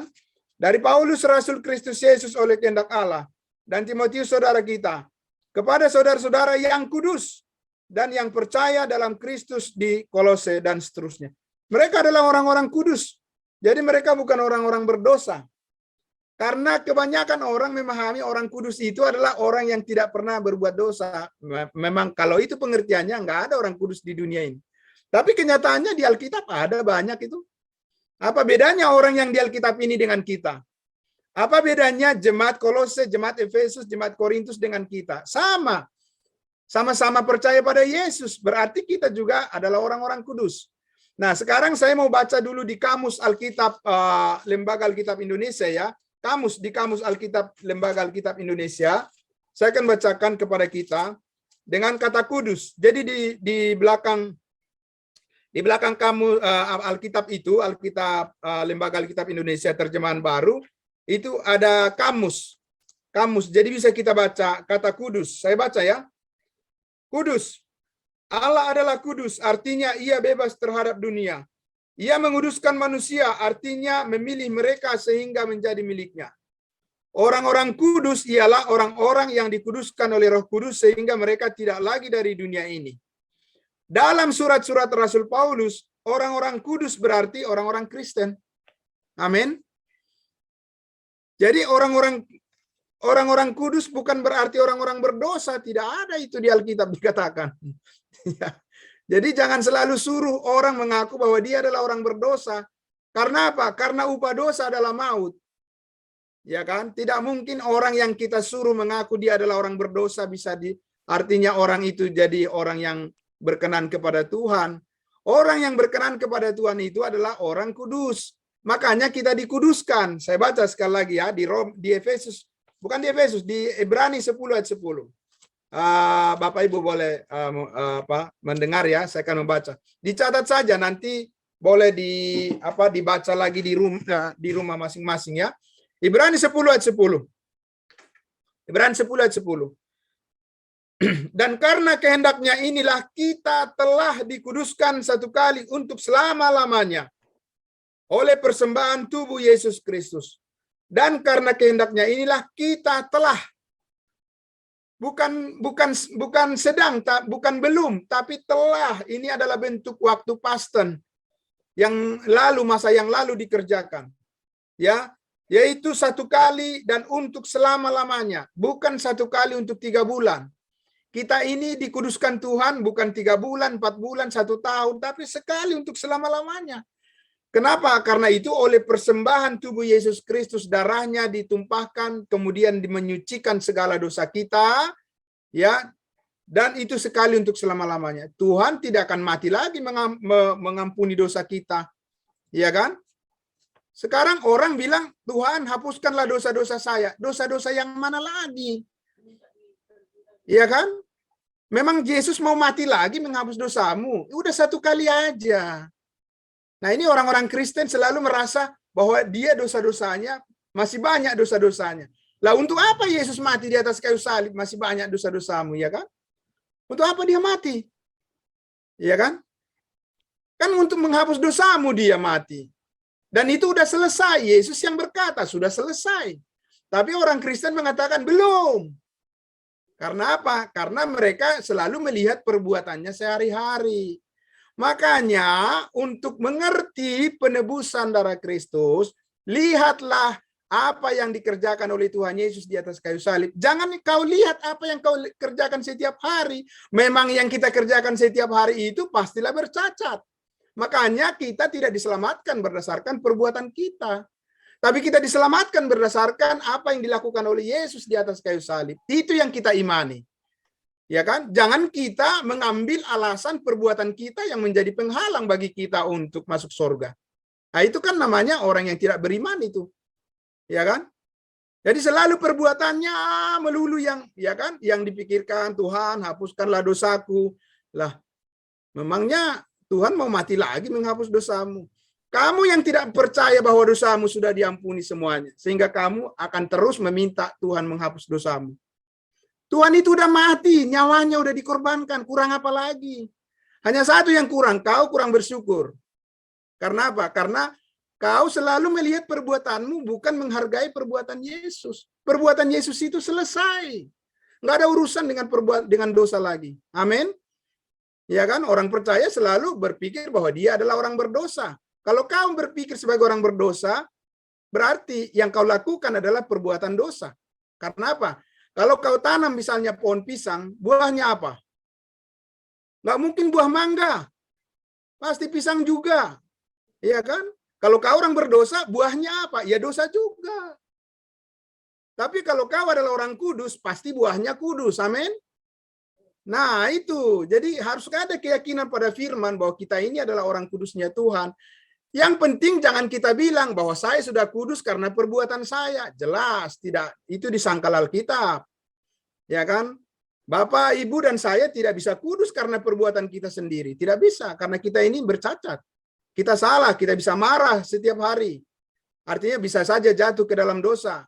Dari Paulus, Rasul Kristus Yesus oleh kehendak Allah, dan Timotius saudara kita, kepada saudara-saudara yang kudus, dan yang percaya dalam Kristus di Kolose, dan seterusnya. Mereka adalah orang-orang kudus. Jadi mereka bukan orang-orang berdosa. Karena kebanyakan orang memahami orang kudus itu adalah orang yang tidak pernah berbuat dosa. Memang kalau itu pengertiannya, nggak ada orang kudus di dunia ini. Tapi kenyataannya di Alkitab ada banyak itu. Apa bedanya orang yang di Alkitab ini dengan kita? Apa bedanya jemaat Kolose, jemaat Efesus, jemaat Korintus dengan kita? Sama. Sama-sama percaya pada Yesus. Berarti kita juga adalah orang-orang kudus. Nah, sekarang saya mau baca dulu di Kamus Alkitab, Lembaga Alkitab Indonesia ya. Kamus di Kamus Alkitab Lembaga Alkitab Indonesia, saya akan bacakan kepada kita dengan kata kudus. Jadi di belakang kamus Alkitab itu, Alkitab Lembaga Alkitab Indonesia terjemahan baru, itu ada kamus. Kamus. Jadi bisa kita baca kata kudus. Saya baca ya. Kudus. Allah adalah kudus, artinya ia bebas terhadap dunia. Ia menguduskan manusia, artinya memilih mereka sehingga menjadi miliknya. Orang-orang kudus ialah orang-orang yang dikuduskan oleh Roh Kudus sehingga mereka tidak lagi dari dunia ini. Dalam surat-surat Rasul Paulus, orang-orang kudus berarti orang-orang Kristen. Amin. Jadi orang-orang kudus bukan berarti orang-orang berdosa, tidak ada itu di Alkitab dikatakan. Jadi jangan selalu suruh orang mengaku bahwa dia adalah orang berdosa. Karena apa? Karena upah dosa adalah maut. Ya kan? Tidak mungkin orang yang kita suruh mengaku dia adalah orang berdosa artinya orang itu jadi orang yang berkenan kepada Tuhan. Orang yang berkenan kepada Tuhan itu adalah orang kudus. Makanya kita dikuduskan. Saya baca sekali lagi ya di Efesus, bukan di Efesus, di Ibrani 10 ayat 10. Bapak Ibu boleh mendengar ya, saya akan membaca. Dicatat saja, nanti boleh dibaca lagi di rumah masing-masing ya. Ibrani 10 ayat 10. Ibrani 10 ayat 10. Dan karena kehendaknya inilah kita telah dikuduskan satu kali untuk selama-lamanya oleh persembahan tubuh Yesus Kristus. Dan karena kehendaknya inilah kita telah, bukan sedang, bukan belum, tapi telah. Ini adalah bentuk waktu past tense yang lalu, masa yang lalu dikerjakan. Ya, yaitu satu kali dan untuk selama-lamanya, bukan satu kali untuk 3 bulan. Kita ini dikuduskan Tuhan bukan 3 bulan, 4 bulan, 1 tahun, tapi sekali untuk selama-lamanya. Kenapa? Karena itu oleh persembahan tubuh Yesus Kristus, darahnya ditumpahkan, kemudian menyucikan segala dosa kita, ya, dan itu sekali untuk selama-lamanya. Tuhan tidak akan mati lagi mengampuni dosa kita, ya kan? Sekarang orang bilang, Tuhan hapuskanlah dosa-dosa saya. Dosa-dosa yang mana lagi? Ya kan? Memang Yesus mau mati lagi menghapus dosamu? Udah satu kali aja. Nah, ini orang-orang Kristen selalu merasa bahwa dia dosa-dosanya masih banyak dosa-dosanya. Lah untuk apa Yesus mati di atas kayu salib? Masih banyak dosa-dosamu, ya kan? Untuk apa dia mati? Ya kan? Kan untuk menghapus dosamu dia mati. Dan itu udah selesai. Yesus yang berkata sudah selesai. Tapi orang Kristen mengatakan belum. Karena apa? Karena mereka selalu melihat perbuatannya sehari-hari. Makanya untuk mengerti penebusan darah Kristus, lihatlah apa yang dikerjakan oleh Tuhan Yesus di atas kayu salib. Jangan kau lihat apa yang kau kerjakan setiap hari. Memang yang kita kerjakan setiap hari itu pastilah bercacat. Makanya kita tidak diselamatkan berdasarkan perbuatan kita. Tapi kita diselamatkan berdasarkan apa yang dilakukan oleh Yesus di atas kayu salib. Itu yang kita imani. Ya kan? Jangan kita mengambil alasan perbuatan kita yang menjadi penghalang bagi kita untuk masuk surga. Nah, itu kan namanya orang yang tidak beriman itu. Ya kan? Jadi selalu perbuatannya melulu yang, ya kan, yang dipikirkan, Tuhan hapuskanlah dosaku. Lah, memangnya Tuhan mau mati lagi menghapus dosamu? Kamu yang tidak percaya bahwa dosamu sudah diampuni semuanya, sehingga kamu akan terus meminta Tuhan menghapus dosamu. Tuhan itu udah mati, nyawanya udah dikorbankan, kurang apa lagi? Hanya satu yang kurang, kau kurang bersyukur. Karena apa? Karena kau selalu melihat perbuatanmu bukan menghargai perbuatan Yesus. Perbuatan Yesus itu selesai. Nggak ada urusan dengan dosa lagi. Amin. Ya kan? Orang percaya selalu berpikir bahwa dia adalah orang berdosa. Kalau kau berpikir sebagai orang berdosa, berarti yang kau lakukan adalah perbuatan dosa. Karena apa? Kalau kau tanam misalnya pohon pisang, buahnya apa? Nggak mungkin buah mangga. Pasti pisang juga. Iya kan? Kalau kau orang berdosa, buahnya apa? Ya dosa juga. Tapi kalau kau adalah orang kudus, pasti buahnya kudus. Amin. Nah itu. Jadi harus ada keyakinan pada firman bahwa kita ini adalah orang kudusnya Tuhan. Yang penting jangan kita bilang bahwa saya sudah kudus karena perbuatan saya. Jelas tidak. Itu disangkal Alkitab. Ya kan? Bapak, Ibu, dan saya tidak bisa kudus karena perbuatan kita sendiri. Tidak bisa, karena kita ini bercacat. Kita salah, kita bisa marah setiap hari. Artinya bisa saja jatuh ke dalam dosa.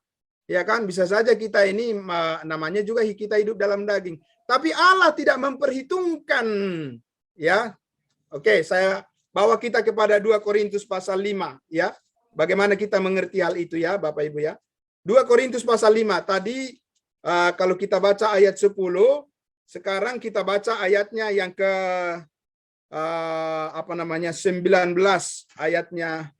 Ya kan? Bisa saja kita ini namanya juga kita hidup dalam daging. Tapi Allah tidak memperhitungkan. Ya. Oke, saya bawa kita kepada 2 Korintus pasal 5. Ya. Bagaimana kita mengerti hal itu ya, Bapak Ibu ya. 2 Korintus pasal 5. Tadi kalau kita baca ayat 10, sekarang kita baca ayatnya yang ke 19 ayatnya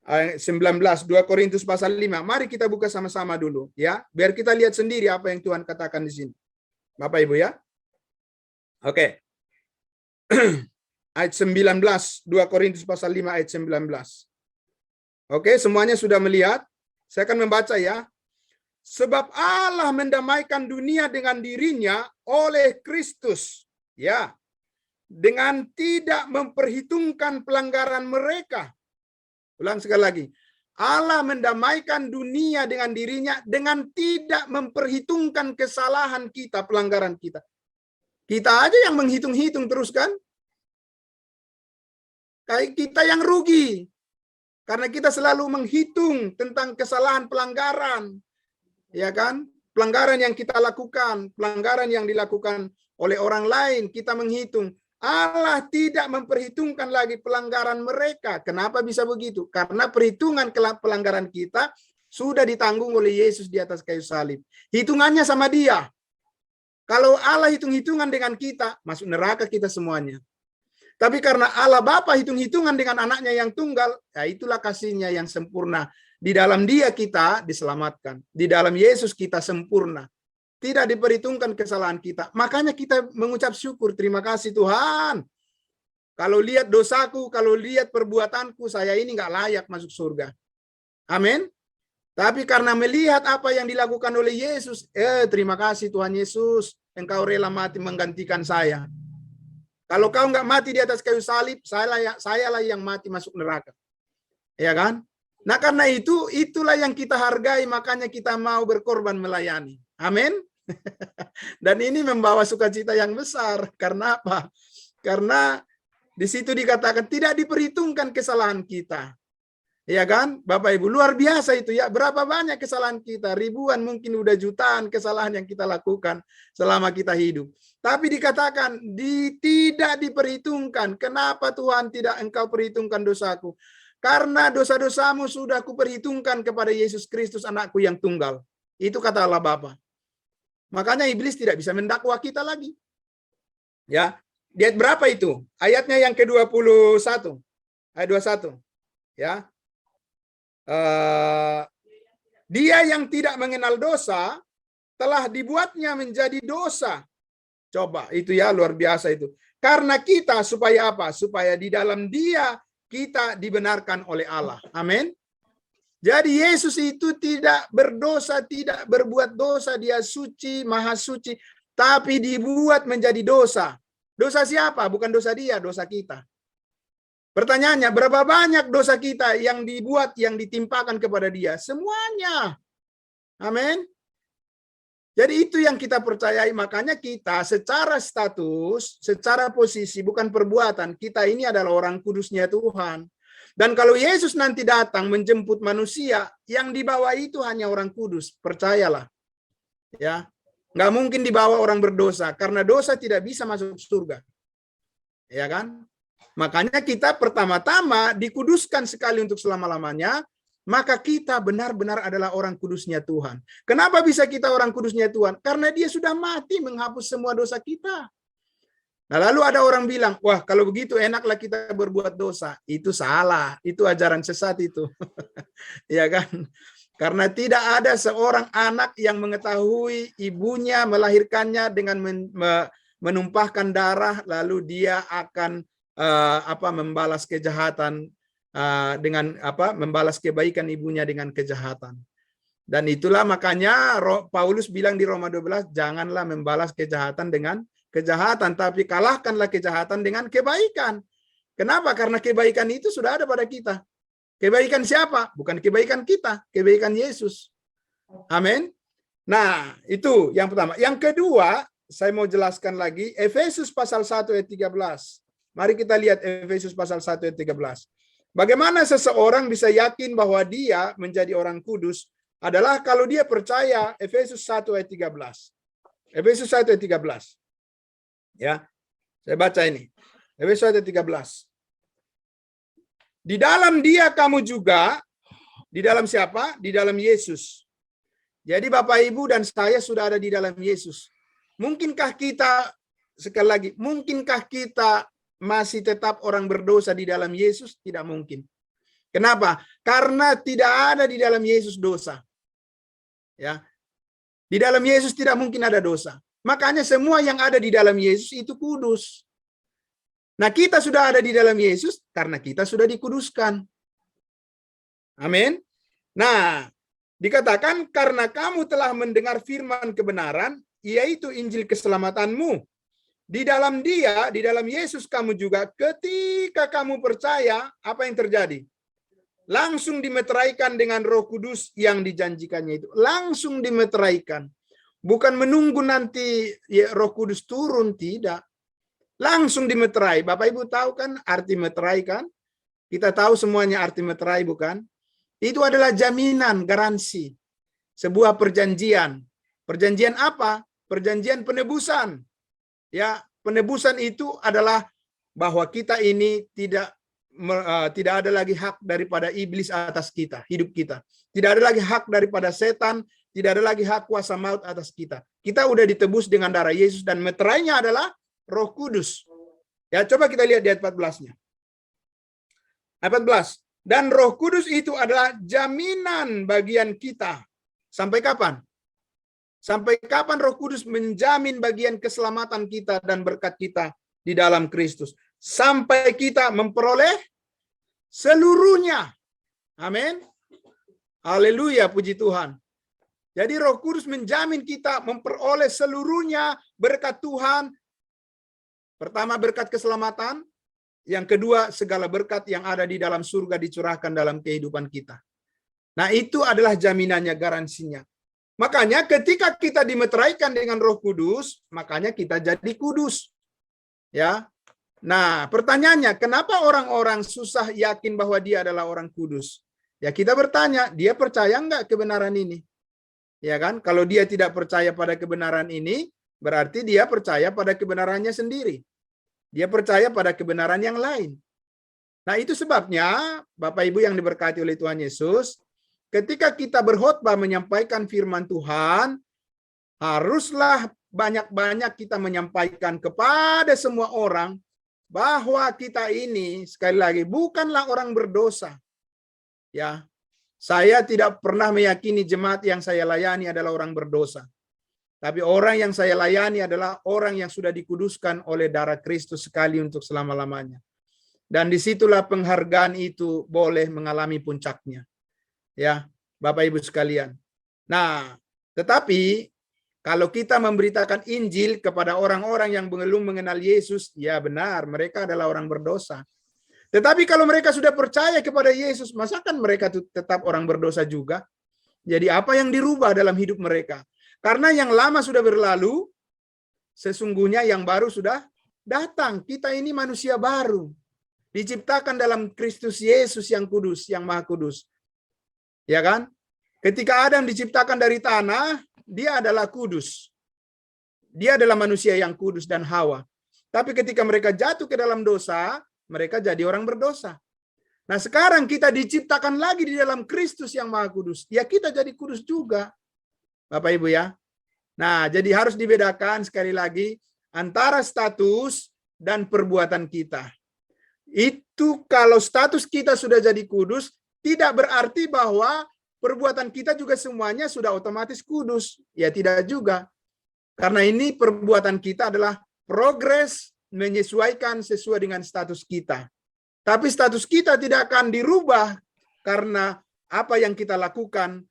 19, 2 Korintus pasal 5. Mari kita buka sama-sama dulu ya, biar kita lihat sendiri apa yang Tuhan katakan di sini. Bapak Ibu ya. Oke. Ayat 19, 2 Korintus pasal 5 ayat 19. Oke, semuanya sudah melihat? Saya akan membaca ya. Sebab Allah mendamaikan dunia dengan dirinya oleh Kristus, ya, dengan tidak memperhitungkan pelanggaran mereka. Ulang sekali lagi. Allah mendamaikan dunia dengan dirinya dengan tidak memperhitungkan kesalahan kita, pelanggaran kita. Kita aja yang menghitung-hitung terus kan? Kayak kita yang rugi. Karena kita selalu menghitung tentang kesalahan pelanggaran. Ya kan? Pelanggaran yang kita lakukan, pelanggaran yang dilakukan oleh orang lain, kita menghitung. Allah tidak memperhitungkan lagi pelanggaran mereka. Kenapa bisa begitu? Karena perhitungan pelanggaran kita sudah ditanggung oleh Yesus di atas kayu salib. Hitungannya sama Dia. Kalau Allah hitung-hitungan dengan kita, masuk neraka kita semuanya. Tapi karena Allah Bapa hitung-hitungan dengan anaknya yang tunggal, ya itulah kasihnya yang sempurna. Di dalam Dia kita diselamatkan. Di dalam Yesus kita sempurna. Tidak diperhitungkan kesalahan kita. Makanya kita mengucap syukur. Terima kasih Tuhan. Kalau lihat dosaku, kalau lihat perbuatanku, saya ini nggak layak masuk surga. Amin. Tapi karena melihat apa yang dilakukan oleh Yesus, terima kasih Tuhan Yesus, Engkau rela mati menggantikan saya. Kalau kau nggak mati di atas kayu salib, saya lah yang mati masuk neraka. Ya kan? Nah karena itulah yang kita hargai, makanya kita mau berkorban melayani. Amin. Dan ini membawa sukacita yang besar. Karena apa? Karena di situ dikatakan tidak diperhitungkan kesalahan kita. Ya kan? Bapak Ibu, luar biasa itu ya. Berapa banyak kesalahan kita? Ribuan, mungkin udah jutaan kesalahan yang kita lakukan selama kita hidup. Tapi dikatakan tidak diperhitungkan. Kenapa Tuhan tidak Engkau perhitungkan dosaku? Karena dosa-dosamu sudah kuperhitungkan kepada Yesus Kristus anakku yang tunggal. Itu kata Allah Bapa. Makanya iblis tidak bisa mendakwa kita lagi. Ya. Di ayat berapa itu? Ayatnya yang ke-21. Ayat 21. Ya. Dia yang tidak mengenal dosa telah dibuatnya menjadi dosa. Coba, itu ya luar biasa itu. Karena kita supaya apa? Supaya di dalam Dia kita dibenarkan oleh Allah. Amin. Jadi Yesus itu tidak berdosa, tidak berbuat dosa, Dia suci, maha suci, tapi dibuat menjadi dosa. Dosa siapa? Bukan dosa Dia, dosa kita. Pertanyaannya, berapa banyak dosa kita yang dibuat, yang ditimpakan kepada Dia? Semuanya. Amin. Jadi itu yang kita percayai, makanya kita secara status, secara posisi, bukan perbuatan, kita ini adalah orang kudusnya Tuhan. Dan kalau Yesus nanti datang menjemput manusia, yang dibawa itu hanya orang kudus, percayalah. Ya. Nggak mungkin dibawa orang berdosa, karena dosa tidak bisa masuk surga. Ya kan? Makanya kita pertama-tama dikuduskan sekali untuk selama-lamanya, maka kita benar-benar adalah orang kudusnya Tuhan. Kenapa bisa kita orang kudusnya Tuhan? Karena Dia sudah mati menghapus semua dosa kita. Nah lalu ada orang bilang, wah kalau begitu enaklah kita berbuat dosa. Itu salah, itu ajaran sesat itu. Ya kan? Karena tidak ada seorang anak yang mengetahui ibunya melahirkannya dengan menumpahkan darah, lalu dia akan membalas kejahatan dengan membalas kebaikan ibunya dengan kejahatan. Dan itulah makanya Paulus bilang di Roma 12, janganlah membalas kejahatan dengan kejahatan, tapi kalahkanlah kejahatan dengan kebaikan. Kenapa? Karena kebaikan itu sudah ada pada kita. Kebaikan siapa? Bukan kebaikan kita, kebaikan Yesus. Amin. Nah, itu yang pertama. Yang kedua, saya mau jelaskan lagi, Efesus pasal 1 ayat 13. Mari kita lihat Efesus pasal 1 ayat 13. Bagaimana seseorang bisa yakin bahwa dia menjadi orang kudus adalah kalau dia percaya Efesus 1 ayat 13. Efesus 1 ayat 13. Ya, saya baca ini. Efesus 1 ayat 13. Di dalam Dia kamu juga, di dalam siapa? Di dalam Yesus. Jadi Bapak Ibu dan saya sudah ada di dalam Yesus. Mungkinkah kita, sekali lagi, mungkinkah kita masih tetap orang berdosa di dalam Yesus? Tidak mungkin. Kenapa? Karena tidak ada di dalam Yesus dosa. Ya. Di dalam Yesus tidak mungkin ada dosa. Makanya semua yang ada di dalam Yesus itu kudus. Nah, kita sudah ada di dalam Yesus karena kita sudah dikuduskan. Amin. Nah, dikatakan karena kamu telah mendengar firman kebenaran, yaitu Injil keselamatanmu. Di dalam Dia, di dalam Yesus kamu juga, ketika kamu percaya, apa yang terjadi? Langsung dimeteraikan dengan Roh Kudus yang dijanjikannya itu. Langsung dimeteraikan. Bukan menunggu nanti Roh Kudus turun, tidak. Langsung dimeterai. Bapak Ibu tahu kan arti meterai kan? Kita tahu semuanya arti meterai bukan? Itu adalah jaminan, garansi. Sebuah perjanjian. Perjanjian apa? Perjanjian penebusan. Ya, penebusan itu adalah bahwa kita ini tidak ada lagi hak daripada iblis atas kita, hidup kita. Tidak ada lagi hak daripada setan, tidak ada lagi hak kuasa maut atas kita. Kita udah ditebus dengan darah Yesus dan meterainya adalah Roh Kudus. Ya, coba kita lihat di ayat 14-nya. Ayat 14. Dan Roh Kudus itu adalah jaminan bagian kita. Sampai kapan? Sampai kapan Roh Kudus menjamin bagian keselamatan kita dan berkat kita di dalam Kristus? sampai kita memperoleh seluruhnya. Amin. Haleluya, puji Tuhan. Jadi Roh Kudus menjamin kita memperoleh seluruhnya berkat Tuhan. Pertama, berkat keselamatan. Yang kedua, segala berkat yang ada di dalam surga dicurahkan dalam kehidupan kita. Nah, itu adalah jaminannya, garansinya. Makanya ketika kita dimeteraikan dengan Roh Kudus, makanya kita jadi kudus. Ya. Nah, pertanyaannya, kenapa orang-orang susah yakin bahwa dia adalah orang kudus? Ya, kita bertanya, dia percaya enggak kebenaran ini? Ya kan? Kalau dia tidak percaya pada kebenaran ini, berarti dia percaya pada kebenarannya sendiri. Dia percaya pada kebenaran yang lain. Nah, itu sebabnya, Bapak Ibu yang diberkati oleh Tuhan Yesus, ketika kita berkhotbah menyampaikan firman Tuhan, haruslah banyak-banyak kita menyampaikan kepada semua orang bahwa kita ini, sekali lagi, bukanlah orang berdosa. Ya, saya tidak pernah meyakini jemaat yang saya layani adalah orang berdosa. Tapi orang yang saya layani adalah orang yang sudah dikuduskan oleh darah Kristus sekali untuk selama-lamanya. Dan disitulah penghargaan itu boleh mengalami puncaknya. Ya, Bapak Ibu sekalian. Nah, tetapi kalau kita memberitakan Injil kepada orang-orang yang belum mengenal Yesus, ya benar, mereka adalah orang berdosa. Tetapi kalau mereka sudah percaya kepada Yesus, masakan mereka tetap orang berdosa juga? Jadi apa yang dirubah dalam hidup mereka? Karena yang lama sudah berlalu, sesungguhnya yang baru sudah datang. Kita ini manusia baru. Diciptakan dalam Kristus Yesus yang kudus, yang maha kudus. Ya kan? Ketika Adam diciptakan dari tanah, dia adalah kudus. Dia adalah manusia yang kudus dan Hawa. Tapi ketika mereka jatuh ke dalam dosa, mereka jadi orang berdosa. Nah, sekarang kita diciptakan lagi di dalam Kristus yang maha kudus. Ya, kita jadi kudus juga. Bapak Ibu ya. Nah, jadi harus dibedakan sekali lagi antara status dan perbuatan kita. Itu kalau status kita sudah jadi kudus, tidak berarti bahwa perbuatan kita juga semuanya sudah otomatis kudus. Ya, tidak juga. Karena ini perbuatan kita adalah progres menyesuaikan sesuai dengan status kita. Tapi status kita tidak akan dirubah karena apa yang kita lakukan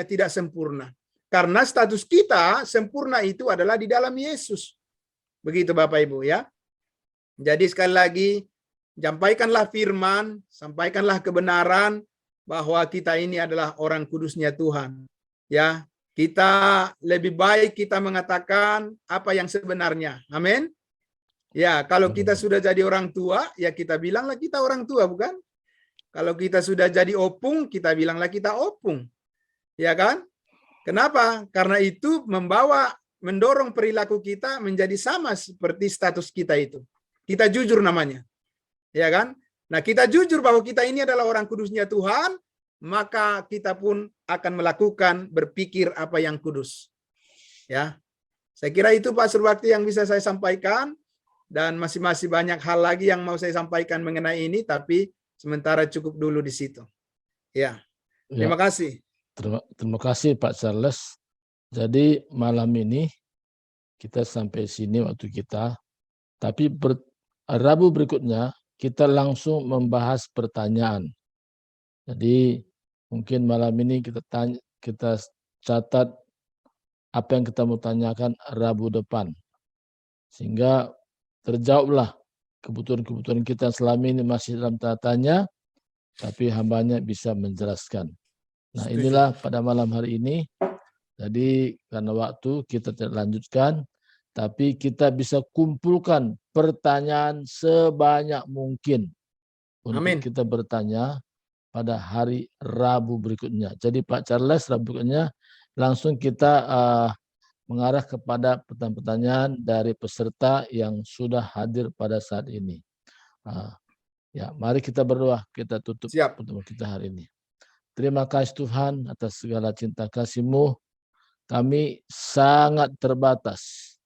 tidak sempurna. Karena status kita sempurna itu adalah di dalam Yesus. Begitu Bapak Ibu ya. Jadi sekali lagi, sampaikanlah firman, sampaikanlah kebenaran bahwa kita ini adalah orang kudusnya Tuhan. Ya, kita lebih baik kita mengatakan apa yang sebenarnya. Amin. Ya, kalau kita sudah jadi orang tua, ya kita bilanglah kita orang tua, bukan? Kalau kita sudah jadi opung, kita bilanglah kita opung. Ya kan? Kenapa? Karena itu mendorong perilaku kita menjadi sama seperti status kita itu. Kita jujur namanya. Ya kan? Nah, kita jujur bahwa kita ini adalah orang kudusnya Tuhan, maka kita pun akan melakukan berpikir apa yang kudus. Ya. Saya kira itu Pak Surbakti yang bisa saya sampaikan, dan masih banyak hal lagi yang mau saya sampaikan mengenai ini, tapi sementara cukup dulu di situ. Ya. Terima kasih. Terima kasih Pak Charles. Jadi malam ini kita sampai sini waktu kita, tapi Rabu berikutnya kita langsung membahas pertanyaan. Jadi mungkin malam ini kita catat apa yang kita mau tanyakan Rabu depan, sehingga terjawablah kebutuhan-kebutuhan kita selama ini masih dalam tanda tanya, tapi hambanya bisa menjelaskan. Nah, inilah pada malam hari ini. Jadi karena waktu kita tidak lanjutkan, tapi kita bisa kumpulkan pertanyaan sebanyak mungkin untuk kita bertanya pada hari Rabu berikutnya. Jadi Pak Charles, Rabu berikutnya langsung kita mengarah kepada pertanyaan-pertanyaan dari peserta yang sudah hadir pada saat ini. Ya, mari kita berdoa, kita tutup pertemuan kita hari ini. Terima kasih Tuhan atas segala cinta kasih-Mu. Kami sangat terbatas.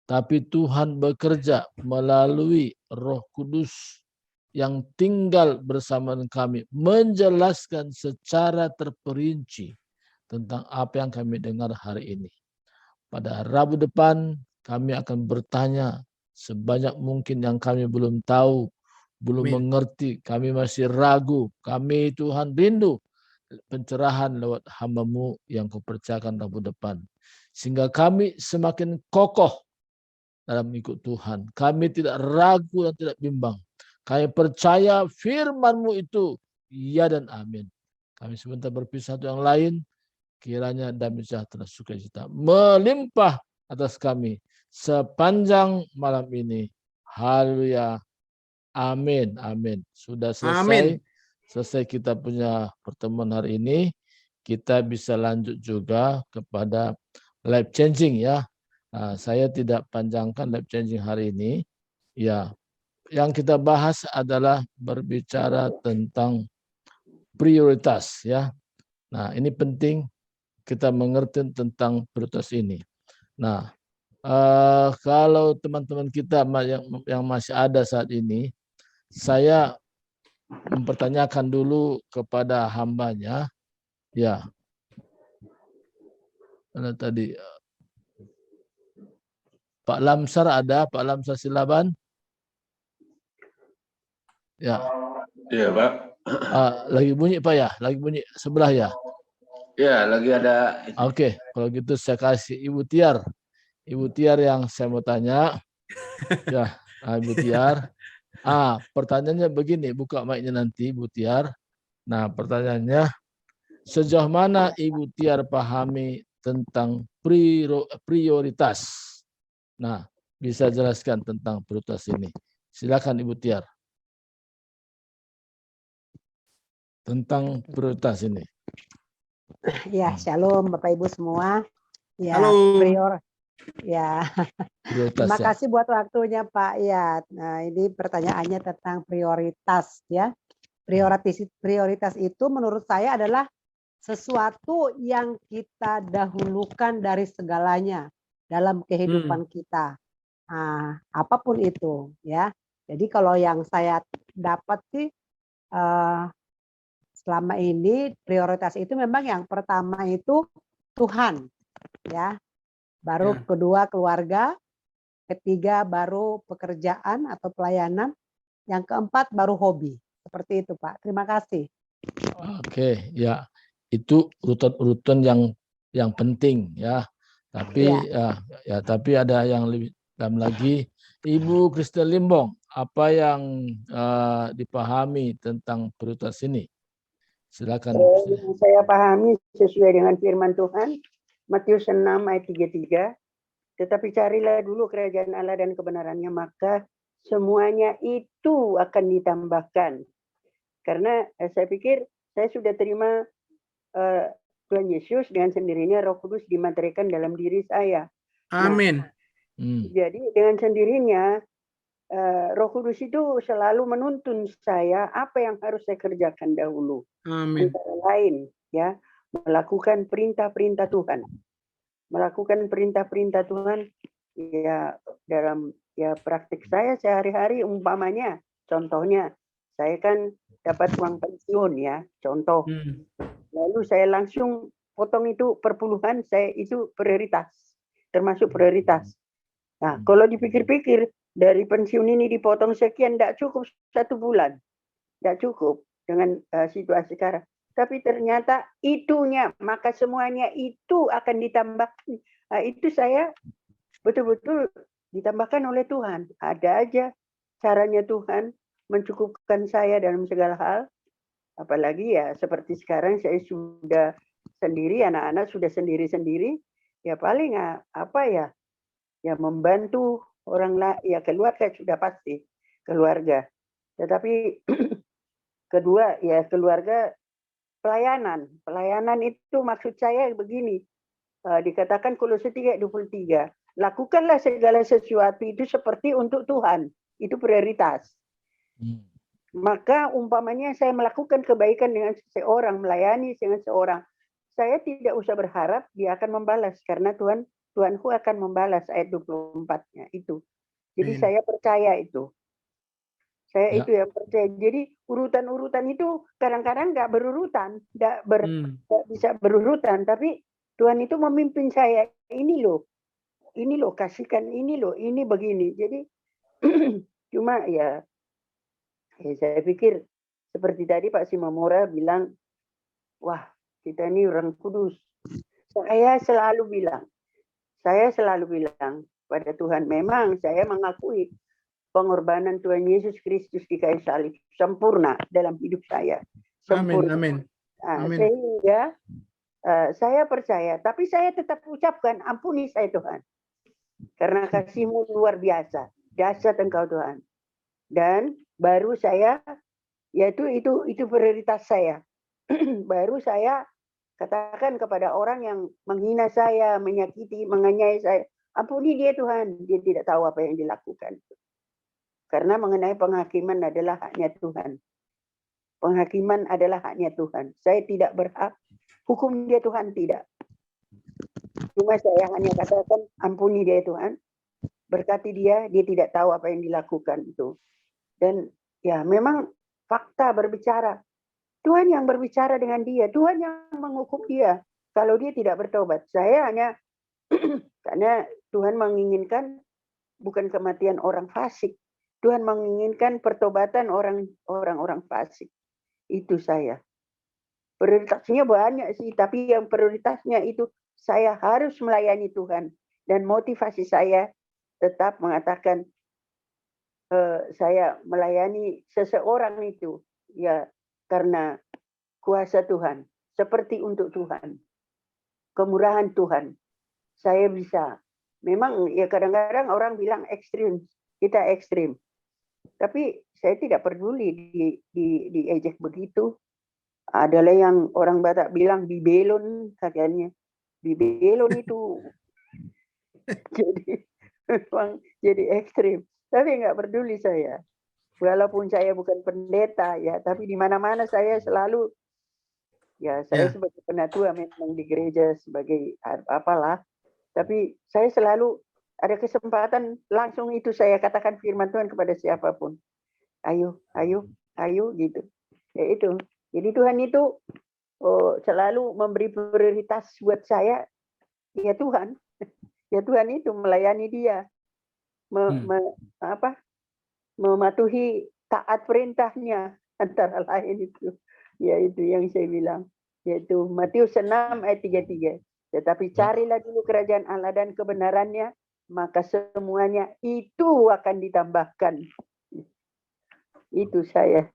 Tapi Tuhan bekerja melalui Roh Kudus yang tinggal bersama kami, menjelaskan secara terperinci tentang apa yang kami dengar hari ini. Pada Rabu depan kami akan bertanya sebanyak mungkin yang kami belum tahu, belum Amin. mengerti, kami masih ragu. Kami Tuhan rindu pencerahan lewat hamba-Mu yang Kau percayakan Rabu depan. Sehingga kami semakin kokoh dalam ikut Tuhan. Kami tidak ragu dan tidak bimbang. Kami percaya firman-Mu itu ya dan amin. Kami sebentar berpisah satu yang lain, kiranya damai sejahtera sukacita melimpah atas kami sepanjang malam ini. Haleluya. Amin. Amin. Sudah selesai. Amin. Selesai kita punya pertemuan hari ini. Kita bisa lanjut juga kepada life changing ya. Nah, saya tidak panjangkan life changing hari ini. Ya, yang kita bahas adalah berbicara tentang prioritas ya. Nah, ini penting kita mengerti tentang prioritas ini. Nah, kalau teman-teman kita yang masih ada saat ini, saya mempertanyakan dulu kepada hambanya, ya, mana tadi Pak Lamsar ada, Pak Lamsar Silaban, ya, Iya, Pak. lagi bunyi Pak ya, lagi bunyi sebelah ya. Ya, lagi ada. Oke, kalau gitu saya kasih Ibu Tiar yang saya mau tanya, ya, Ibu Tiar. Pertanyaannya begini, buka mic-nya nanti Ibu Tiar. Nah, pertanyaannya, sejauh mana Ibu Tiar pahami tentang prioritas? Nah, bisa jelaskan tentang prioritas ini. Silakan Ibu Tiar. Tentang prioritas ini. Ya, shalom Bapak Ibu semua. Ya, Halo. Ya. Prioritas, Terima ya. kasih buat waktunya Pak. Ya, nah ini pertanyaannya tentang prioritas ya. Prioritas itu menurut saya adalah sesuatu yang kita dahulukan dari segalanya dalam kehidupan kita. Nah, apapun itu ya. Jadi kalau yang saya dapat sih selama ini prioritas itu memang yang pertama itu Tuhan ya. Baru kedua keluarga, ketiga baru pekerjaan atau pelayanan, yang keempat baru hobi. Seperti itu Pak. Terima kasih. Oke, ya. Itu urutan-urutan yang penting ya. Tapi tapi ada yang lebih dalam lagi. Ibu Kristel Limbong, apa yang dipahami tentang prioritas ini? Silakan. Yang saya pahami sesuai dengan firman Tuhan, Matius 6 ayat 33, tetapi carilah dulu kerajaan Allah dan kebenarannya, maka semuanya itu akan ditambahkan. Karena saya pikir saya sudah terima Tuhan Yesus, dengan sendirinya Roh Kudus dimaterikan dalam diri saya. Amin. Jadi dengan sendirinya Roh Kudus itu selalu menuntun saya apa yang harus saya kerjakan dahulu. Amin. Antara lain ya, melakukan perintah-perintah Tuhan. Melakukan perintah-perintah Tuhan ya dalam ya praktik saya sehari-hari, umpamanya contohnya saya kan dapat uang pensiun ya, contoh. Lalu saya langsung potong itu perpuluhan, saya itu prioritas, termasuk prioritas. Nah, kalau dipikir-pikir dari pensiun ini dipotong sekian, tidak cukup 1 bulan, tidak cukup dengan situasi sekarang. Tapi ternyata itunya, maka semuanya itu akan ditambahkan. Nah, itu saya betul-betul ditambahkan oleh Tuhan. Ada aja caranya Tuhan mencukupkan saya dalam segala hal. Apalagi ya seperti sekarang saya sudah sendiri, anak-anak sudah sendiri-sendiri. Ya paling apa ya, ya membantu orang lain, ya keluarga sudah pasti, keluarga. Tetapi kedua ya keluarga, pelayanan itu maksud saya begini, dikatakan Kolose 3:23, lakukanlah segala sesuatu itu seperti untuk Tuhan, itu prioritas. Maka umpamanya saya melakukan kebaikan dengan seseorang, melayani dengan seorang, saya tidak usah berharap dia akan membalas, karena Tuhanku akan membalas, ayat 24-nya itu. Jadi saya percaya itu. Saya itu yang percaya. Jadi urutan-urutan itu kadang-kadang nggak berurutan, nggak bisa berurutan. Tapi Tuhan itu memimpin saya. Ini loh, kasihkan ini loh, ini begini. Jadi Cuma ya saya pikir seperti tadi Pak Simamora bilang, wah kita ini orang kudus. Saya selalu bilang pada Tuhan, memang saya mengakui pengorbanan Tuhan Yesus Kristus di kayu salib sempurna dalam hidup saya. Sempurna. Amin. Amin. Sehingga saya percaya, tapi saya tetap ucapkan, ampuni saya Tuhan. Karena kasih-Mu luar biasa, dahsyat Engkau Tuhan. Dan baru saya, yaitu itu prioritas saya. Baru saya katakan kepada orang yang menghina saya, menyakiti, menganiaya saya, ampuni dia Tuhan, dia tidak tahu apa yang dilakukan. Karena mengenai penghakiman adalah haknya Tuhan. Penghakiman adalah haknya Tuhan. Saya tidak berhak hukum dia Tuhan, tidak. Cuma saya hanya katakan, ampuni dia Tuhan, berkati dia tidak tahu apa yang dilakukan itu. Dan ya memang fakta berbicara. Tuhan yang berbicara dengan dia, Tuhan yang menghukum dia kalau dia tidak bertobat. Saya hanya karena Tuhan menginginkan bukan kematian orang fasik. Tuhan menginginkan pertobatan orang-orang fasik. Itu saya. Prioritasnya banyak sih, tapi yang prioritasnya itu saya harus melayani Tuhan. Dan motivasi saya tetap mengatakan saya melayani seseorang itu ya karena kuasa Tuhan, seperti untuk Tuhan, kemurahan Tuhan. Saya bisa. Memang ya kadang-kadang orang bilang ekstrim, kita ekstrim. Tapi saya tidak peduli diejek begitu. Adalah yang orang Batak bilang bibelon katanya. Bibelon itu jadi ekstrim. Tapi nggak peduli saya. Walaupun saya bukan pendeta ya, tapi di mana-mana saya selalu saya sebagai penatua memang di gereja sebagai apalah. Tapi saya selalu ada kesempatan langsung itu saya katakan firman Tuhan kepada siapapun. Ayo gitu. Ya itu. Jadi Tuhan itu selalu memberi prioritas buat saya. Ya Tuhan. Ya Tuhan itu melayani dia. Mematuhi taat perintahnya antara lain itu. Ya itu yang saya bilang. Yaitu Matius 6 ayat 33. Tetapi carilah dulu kerajaan Allah dan kebenarannya, maka semuanya itu akan ditambahkan. Itu saya.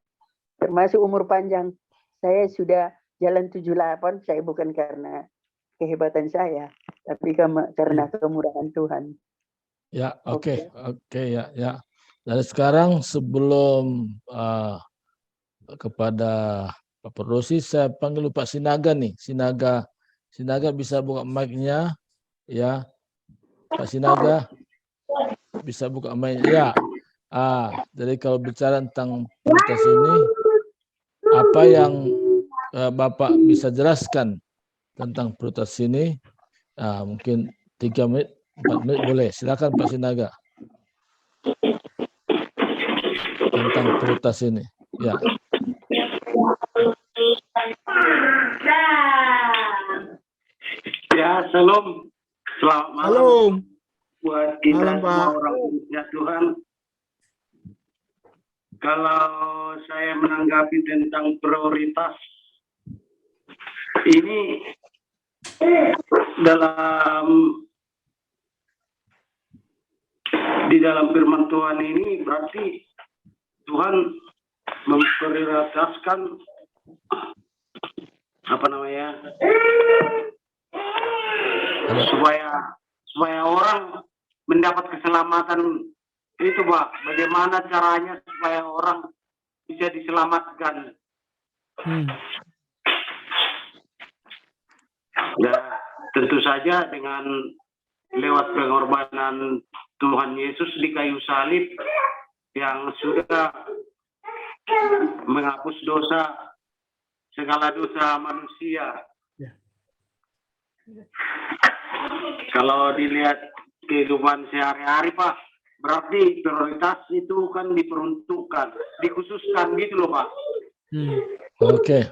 Termasuk umur panjang. Saya sudah jalan 78, saya bukan karena kehebatan saya, tapi karena kemurahan Tuhan. Ya, oke, ya. Dan sekarang sebelum kepada Pak Perdosi, saya panggil Pak Sinaga nih. Sinaga bisa buka mic-nya, ya. Pak Sinaga bisa buka mic-nya. Ya. Jadi kalau bicara tentang prioritas ini, apa yang Bapak bisa jelaskan tentang prioritas ini? Mungkin 3 menit, 4 menit boleh. Silakan Pak Sinaga. Tentang prioritas ini. Ya. Ya, shalom. Selamat malam. Halo. Buat kita Malam, semua Pak. orang ya Tuhan. Kalau saya menanggapi tentang prioritas ini di dalam firman Tuhan ini berarti Tuhan memprioritaskan supaya orang mendapat keselamatan itu, Pak. Bagaimana caranya supaya orang bisa diselamatkan? Ya, tentu saja dengan lewat pengorbanan Tuhan Yesus di kayu salib yang sudah menghapus segala dosa manusia. Kalau dilihat kehidupan sehari-hari, Pak, berarti prioritas itu kan diperuntukkan, dikhususkan gitu loh, Pak. Oke.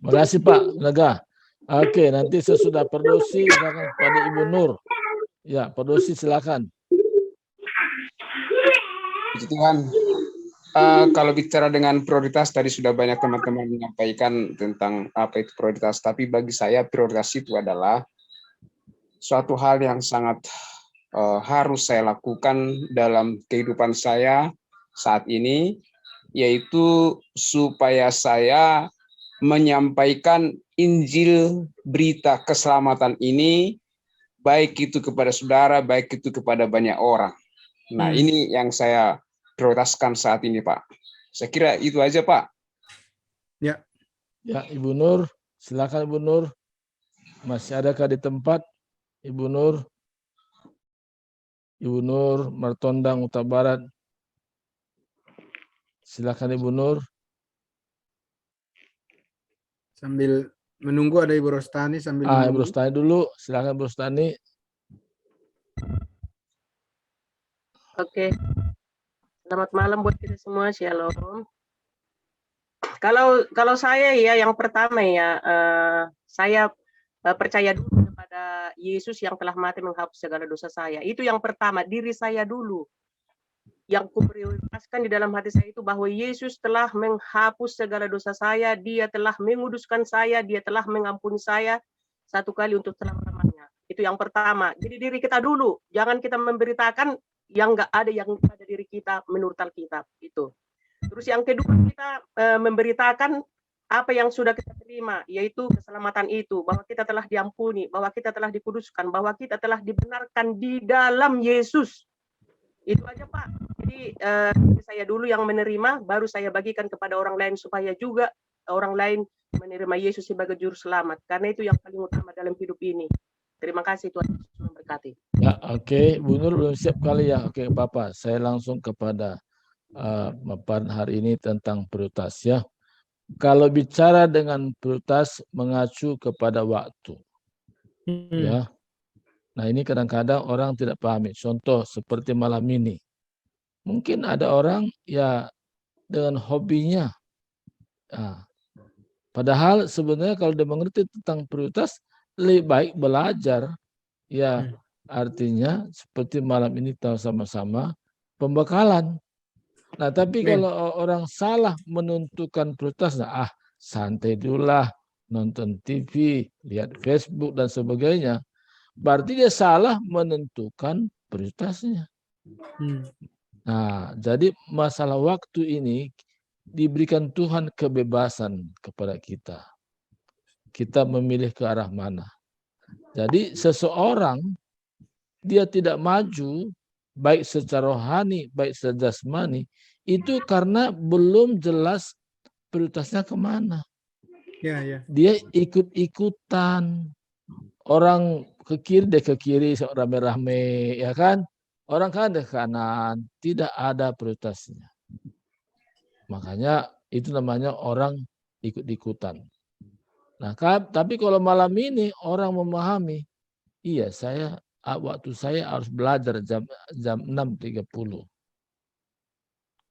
Makasih Pak Sinaga. Oke, nanti sesudah Perdosi silakan pada Ibu Nur. Ya, Perdosi silakan. Puji Tuhan. Kalau bicara dengan prioritas, tadi sudah banyak teman-teman menyampaikan tentang apa itu prioritas. Tapi bagi saya prioritas itu adalah suatu hal yang sangat harus saya lakukan dalam kehidupan saya saat ini, yaitu supaya saya menyampaikan Injil berita keselamatan ini, baik itu kepada saudara, baik itu kepada banyak orang. Nah, ini yang saya prioritaskan saat ini, Pak. Saya kira itu aja, Pak. Ya. Ya, Ibu Nur, silakan Ibu Nur. Masih adakah di tempat, Ibu Nur? Ibu Nur, Martondang, Utara Barat. Silakan Ibu Nur. Sambil menunggu ada Ibu Rostani sambil Ibu menunggu. Rostani dulu. Silakan Ibu Rostani. Oke. Selamat malam buat kita semua. Shalom. Kalau saya ya, yang pertama ya, saya percaya dulu kepada Yesus yang telah mati menghapus segala dosa saya. Itu yang pertama, diri saya dulu. Yang kuprioritaskan di dalam hati saya itu bahwa Yesus telah menghapus segala dosa saya, Dia telah menguduskan saya, Dia telah mengampuni saya satu kali untuk selama-lamanya. Itu yang pertama. Jadi diri kita dulu, jangan kita memberitakan yang enggak ada yang pada diri kita menurut Alkitab itu. Terus yang kedua, kita memberitakan apa yang sudah kita terima, yaitu keselamatan itu, bahwa kita telah diampuni, bahwa kita telah dikuduskan, bahwa kita telah dibenarkan di dalam Yesus. Itu aja, Pak. Jadi saya dulu yang menerima, baru saya bagikan kepada orang lain supaya juga orang lain menerima Yesus sebagai juru selamat. Karena itu yang paling utama dalam hidup ini. Terima kasih, Tuhan Yesus memberkati. Ya, oke. Bu Nur belum siap kali ya. Oke, Bapak. Saya langsung kepada paparan hari ini tentang prioritas ya. Kalau bicara dengan prioritas mengacu kepada waktu. Ya. Nah, ini kadang-kadang orang tidak pahami. Contoh seperti malam ini. Mungkin ada orang ya dengan hobinya. Nah, padahal sebenarnya kalau dia mengerti tentang prioritas, lebih baik belajar. Ya, artinya seperti malam ini tahu sama-sama pembekalan. Nah, tapi kalau orang salah menentukan prioritas, santai dulu lah, nonton TV, lihat Facebook dan sebagainya. Berarti dia salah menentukan prioritasnya. Nah, jadi masalah waktu ini diberikan Tuhan kebebasan kepada kita. Kita memilih ke arah mana. Jadi seseorang dia tidak maju baik secara rohani, baik secara jasmani, itu karena belum jelas prioritasnya kemana. Dia ikut-ikutan. Orang ke kiri, dia ke kiri, rame-rame, ya kan? Orang kan ke kanan, tidak ada prioritasnya. Makanya itu namanya orang ikut-ikutan. Nah, tapi kalau malam ini orang memahami, iya waktu saya harus belajar jam 6.30.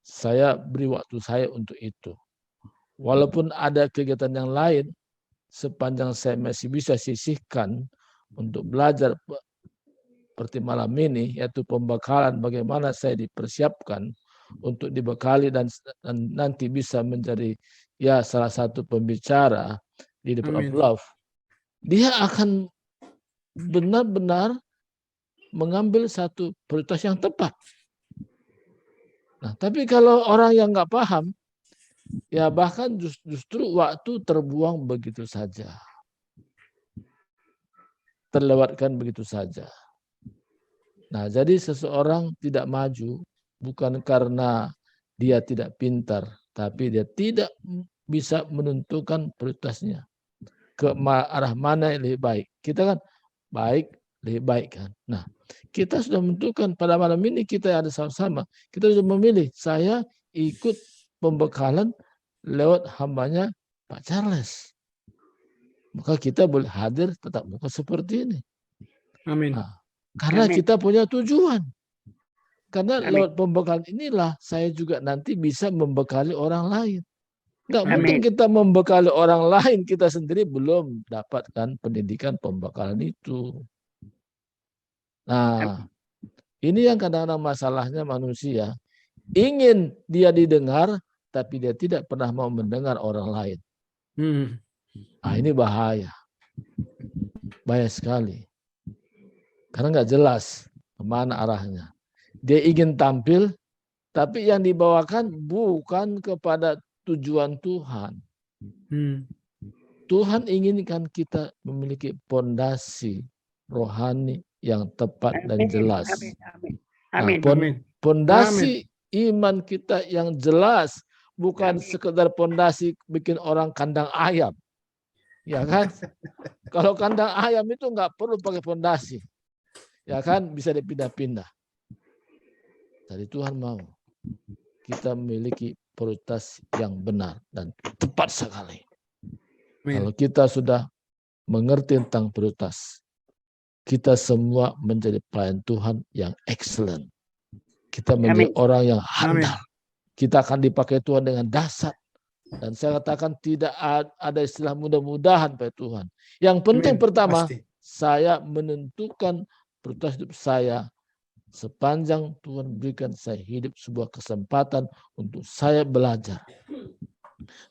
Saya beri waktu saya untuk itu. Walaupun ada kegiatan yang lain, sepanjang saya masih bisa sisihkan untuk belajar seperti malam ini, yaitu pembekalan bagaimana saya dipersiapkan untuk dibekali dan nanti bisa menjadi ya salah satu pembicara di Department of Love. Dia akan benar-benar mengambil satu prioritas yang tepat. Nah, tapi kalau orang yang nggak paham, ya bahkan justru waktu terbuang begitu saja. Terlewatkan begitu saja. Nah, jadi seseorang tidak maju bukan karena dia tidak pintar, tapi dia tidak bisa menentukan prioritasnya. Ke arah mana yang lebih baik. Kita kan baik, lebih baik kan. Nah, kita sudah menentukan pada malam ini kita ada sama-sama. Kita sudah memilih, saya ikut pembekalan lewat hambanya Pak Charles. Maka kita boleh hadir tetap muka seperti ini. Amin. Nah, karena kita punya tujuan. Karena lewat pembekalan inilah saya juga nanti bisa membekali orang lain. Nggak mungkin kita membekali orang lain, kita sendiri belum dapatkan pendidikan pembekalan itu. Nah, ini yang kadang-kadang masalahnya manusia. ingin dia didengar, tapi dia tidak pernah mau mendengar orang lain. Nah, ini bahaya. Bahaya sekali. Karena nggak jelas kemana arahnya. Dia ingin tampil, tapi yang dibawakan bukan kepada tujuan Tuhan. Tuhan inginkan kita memiliki pondasi rohani yang tepat dan jelas. Amin. Pondasi iman kita yang jelas, bukan sekedar pondasi bikin orang kandang ayam. Ya kan? Kalau kandang ayam itu nggak perlu pakai pondasi. Ya kan? Bisa dipindah-pindah. Jadi Tuhan mau kita memiliki prioritas yang benar dan tepat sekali. Kalau kita sudah mengerti tentang prioritas, kita semua menjadi pelayan Tuhan yang excellent. Kita menjadi orang yang handal. Kita akan dipakai Tuhan dengan dahsyat. Dan saya katakan tidak ada istilah mudah-mudahan pada Tuhan. Yang penting pertama, saya menentukan prioritas hidup saya sepanjang Tuhan berikan saya hidup sebuah kesempatan untuk saya belajar.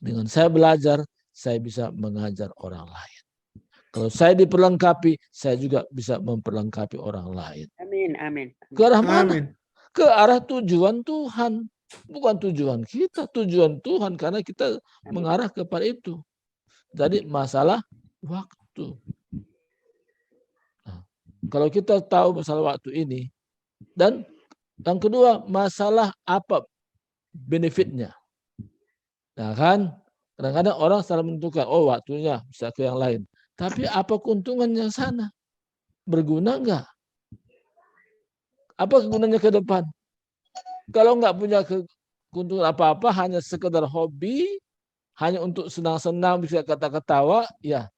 Dengan saya belajar, saya bisa mengajar orang lain. Kalau saya diperlengkapi, saya juga bisa memperlengkapi orang lain. Amin. Ke arah mana? Ke arah tujuan Tuhan. Bukan tujuan kita, tujuan Tuhan, karena kita mengarah kepada itu. Jadi masalah waktu. Nah, kalau kita tahu masalah waktu ini, dan yang kedua, masalah apa benefitnya. Nah kan, kadang-kadang orang salah menentukan, oh waktunya bisa ke yang lain. Tapi apa keuntungannya sana? Berguna enggak? Apa kegunaannya ke depan? Kalau nggak punya keuntungan apa-apa, hanya sekedar hobi, hanya untuk senang-senang, bisa kata-ketawa, ya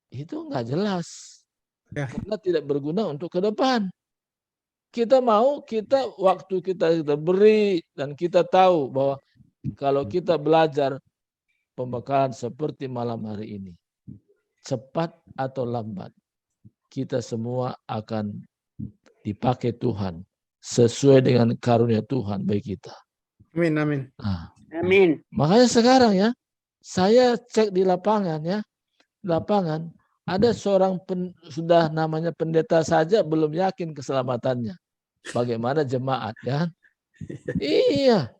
itu nggak jelas. Karena tidak berguna untuk ke depan. Kita mau, waktu kita beri, dan kita tahu bahwa kalau kita belajar pembekalan seperti malam hari ini, cepat atau lambat, kita semua akan dipakai Tuhan sesuai dengan karunia Tuhan bagi kita. Amin. Amin. Makanya sekarang ya, saya cek di lapangan ya, lapangan ada seorang sudah namanya pendeta saja belum yakin keselamatannya. Bagaimana jemaat ya? Iya,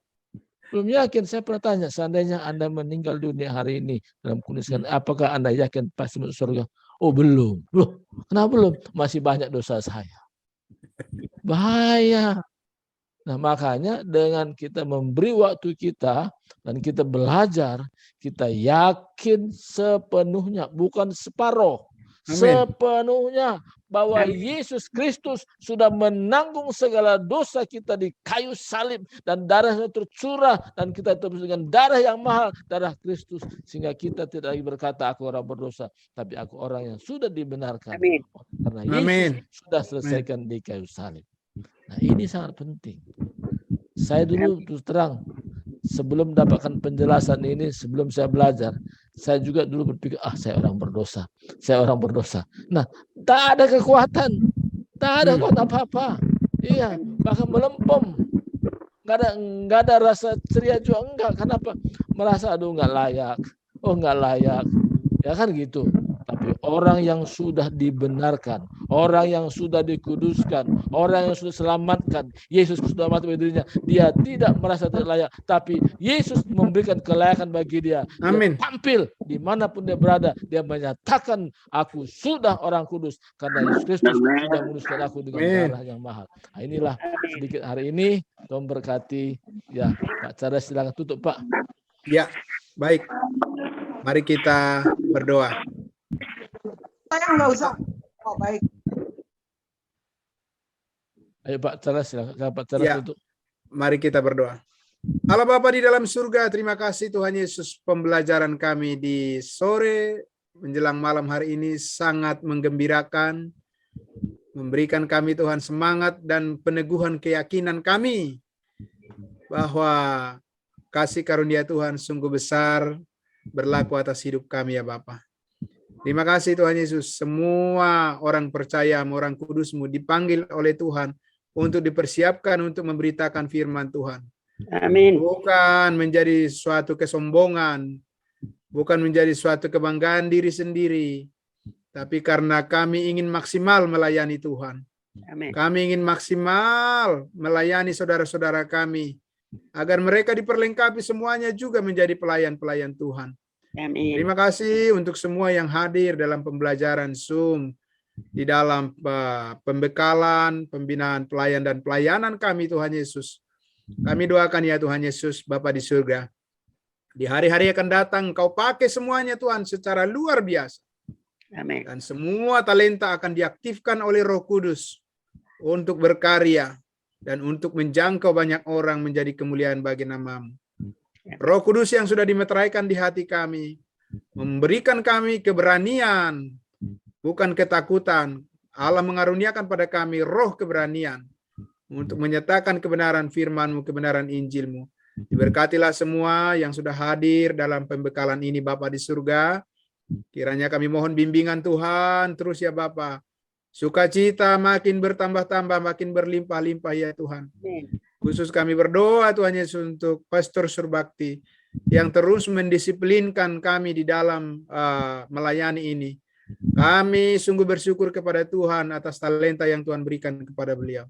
belum yakin. Saya pernah tanya, seandainya Anda meninggal dunia hari ini dalam kondisi, apakah Anda yakin pasti masuk surga? Oh belum. Loh, kenapa belum? Masih banyak dosa saya. Bahaya. Nah makanya dengan kita memberi waktu kita dan kita belajar, kita yakin sepenuhnya, bukan separuh, sepenuhnya bahwa Yesus Kristus sudah menanggung segala dosa kita di kayu salib dan darahnya tercurah dan kita tebus dengan darah yang mahal, darah Kristus, sehingga kita tidak lagi berkata aku orang berdosa, tapi aku orang yang sudah dibenarkan. Karena Yesus sudah selesaikan di kayu salib. Nah ini sangat penting. Saya dulu terus terang, sebelum mendapatkan penjelasan ini, sebelum saya belajar, saya juga dulu berpikir, saya orang berdosa. Saya orang berdosa. Nah, tak ada kekuatan. Tak ada kekuatan apa-apa. Iya, bahkan melempem. Nggak ada rasa ceria juga. Enggak. Kenapa? Merasa, aduh nggak layak. Oh nggak layak. Ya kan gitu. Tapi orang yang sudah dibenarkan, orang yang sudah dikuduskan, orang yang sudah selamatkan, Yesus sudah mati bagi dirinya, dia tidak merasa tidak layak, tapi Yesus memberikan kelayakan bagi dia. Dia tampil dimanapun dia berada, dia menyatakan aku sudah orang kudus karena Yesus Kristus sudah menguduskan aku dengan darah yang mahal. Nah, inilah sedikit hari ini. Tuhan berkati. Ya, Pak Charles silakan tutup Pak. Ya, baik. Mari kita berdoa. Saya nggak usah. Oh, baik. Ayo Pak Charles, silakan Pak Charles tutup. Mari kita berdoa. Allah Bapa di dalam surga, terima kasih Tuhan Yesus, pembelajaran kami di sore menjelang malam hari ini sangat menggembirakan, memberikan kami Tuhan semangat dan peneguhan keyakinan kami bahwa kasih karunia Tuhan sungguh besar berlaku atas hidup kami ya Bapa. Terima kasih Tuhan Yesus, semua orang percaya, orang kudus-Mu dipanggil oleh Tuhan untuk dipersiapkan untuk memberitakan firman Tuhan. Amin. Bukan menjadi suatu kesombongan, bukan menjadi suatu kebanggaan diri sendiri, tapi karena kami ingin maksimal melayani Tuhan. Amin. Kami ingin maksimal melayani saudara-saudara kami, agar mereka diperlengkapi semuanya juga menjadi pelayan-pelayan Tuhan. Amin. Terima kasih untuk semua yang hadir dalam pembelajaran Zoom, di dalam pembekalan, pembinaan pelayan dan pelayanan kami, Tuhan Yesus. Kami doakan ya Tuhan Yesus, Bapa di surga, di hari-hari akan datang Kau pakai semuanya Tuhan secara luar biasa. Amin. Dan semua talenta akan diaktifkan oleh Roh Kudus untuk berkarya dan untuk menjangkau banyak orang menjadi kemuliaan bagi nama-Mu. Roh Kudus yang sudah dimeteraikan di hati kami, memberikan kami keberanian, bukan ketakutan. Allah mengaruniakan pada kami roh keberanian untuk menyatakan kebenaran firman-Mu, kebenaran Injil-Mu. Diberkatilah semua yang sudah hadir dalam pembekalan ini Bapa di surga. Kiranya kami mohon bimbingan Tuhan terus ya Bapa. Sukacita makin bertambah-tambah, makin berlimpah-limpah ya Tuhan. Khusus kami berdoa Tuhan Yesus untuk Pastor Surbakti yang terus mendisiplinkan kami di dalam melayani ini. Kami sungguh bersyukur kepada Tuhan atas talenta yang Tuhan berikan kepada beliau.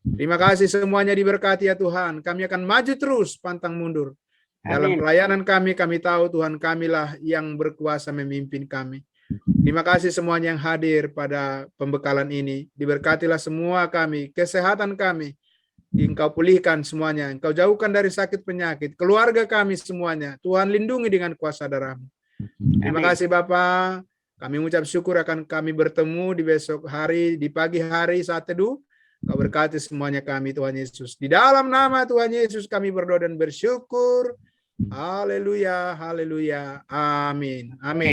Terima kasih semuanya diberkati ya Tuhan. Kami akan maju terus, pantang mundur. Dalam pelayanan kami tahu Tuhan kamilah yang berkuasa memimpin kami. Terima kasih semuanya yang hadir pada pembekalan ini. Diberkatilah semua kami, kesehatan kami. Engkau pulihkan semuanya. Engkau jauhkan dari sakit penyakit. Keluarga kami semuanya. Tuhan lindungi dengan kuasa darah-Mu. Terima kasih Bapa. Kami mengucap syukur akan kami bertemu di besok hari, di pagi hari saat teduh. Kau berkati semuanya kami Tuhan Yesus. Di dalam nama Tuhan Yesus kami berdoa dan bersyukur. Haleluya, haleluya. Amin. Amin.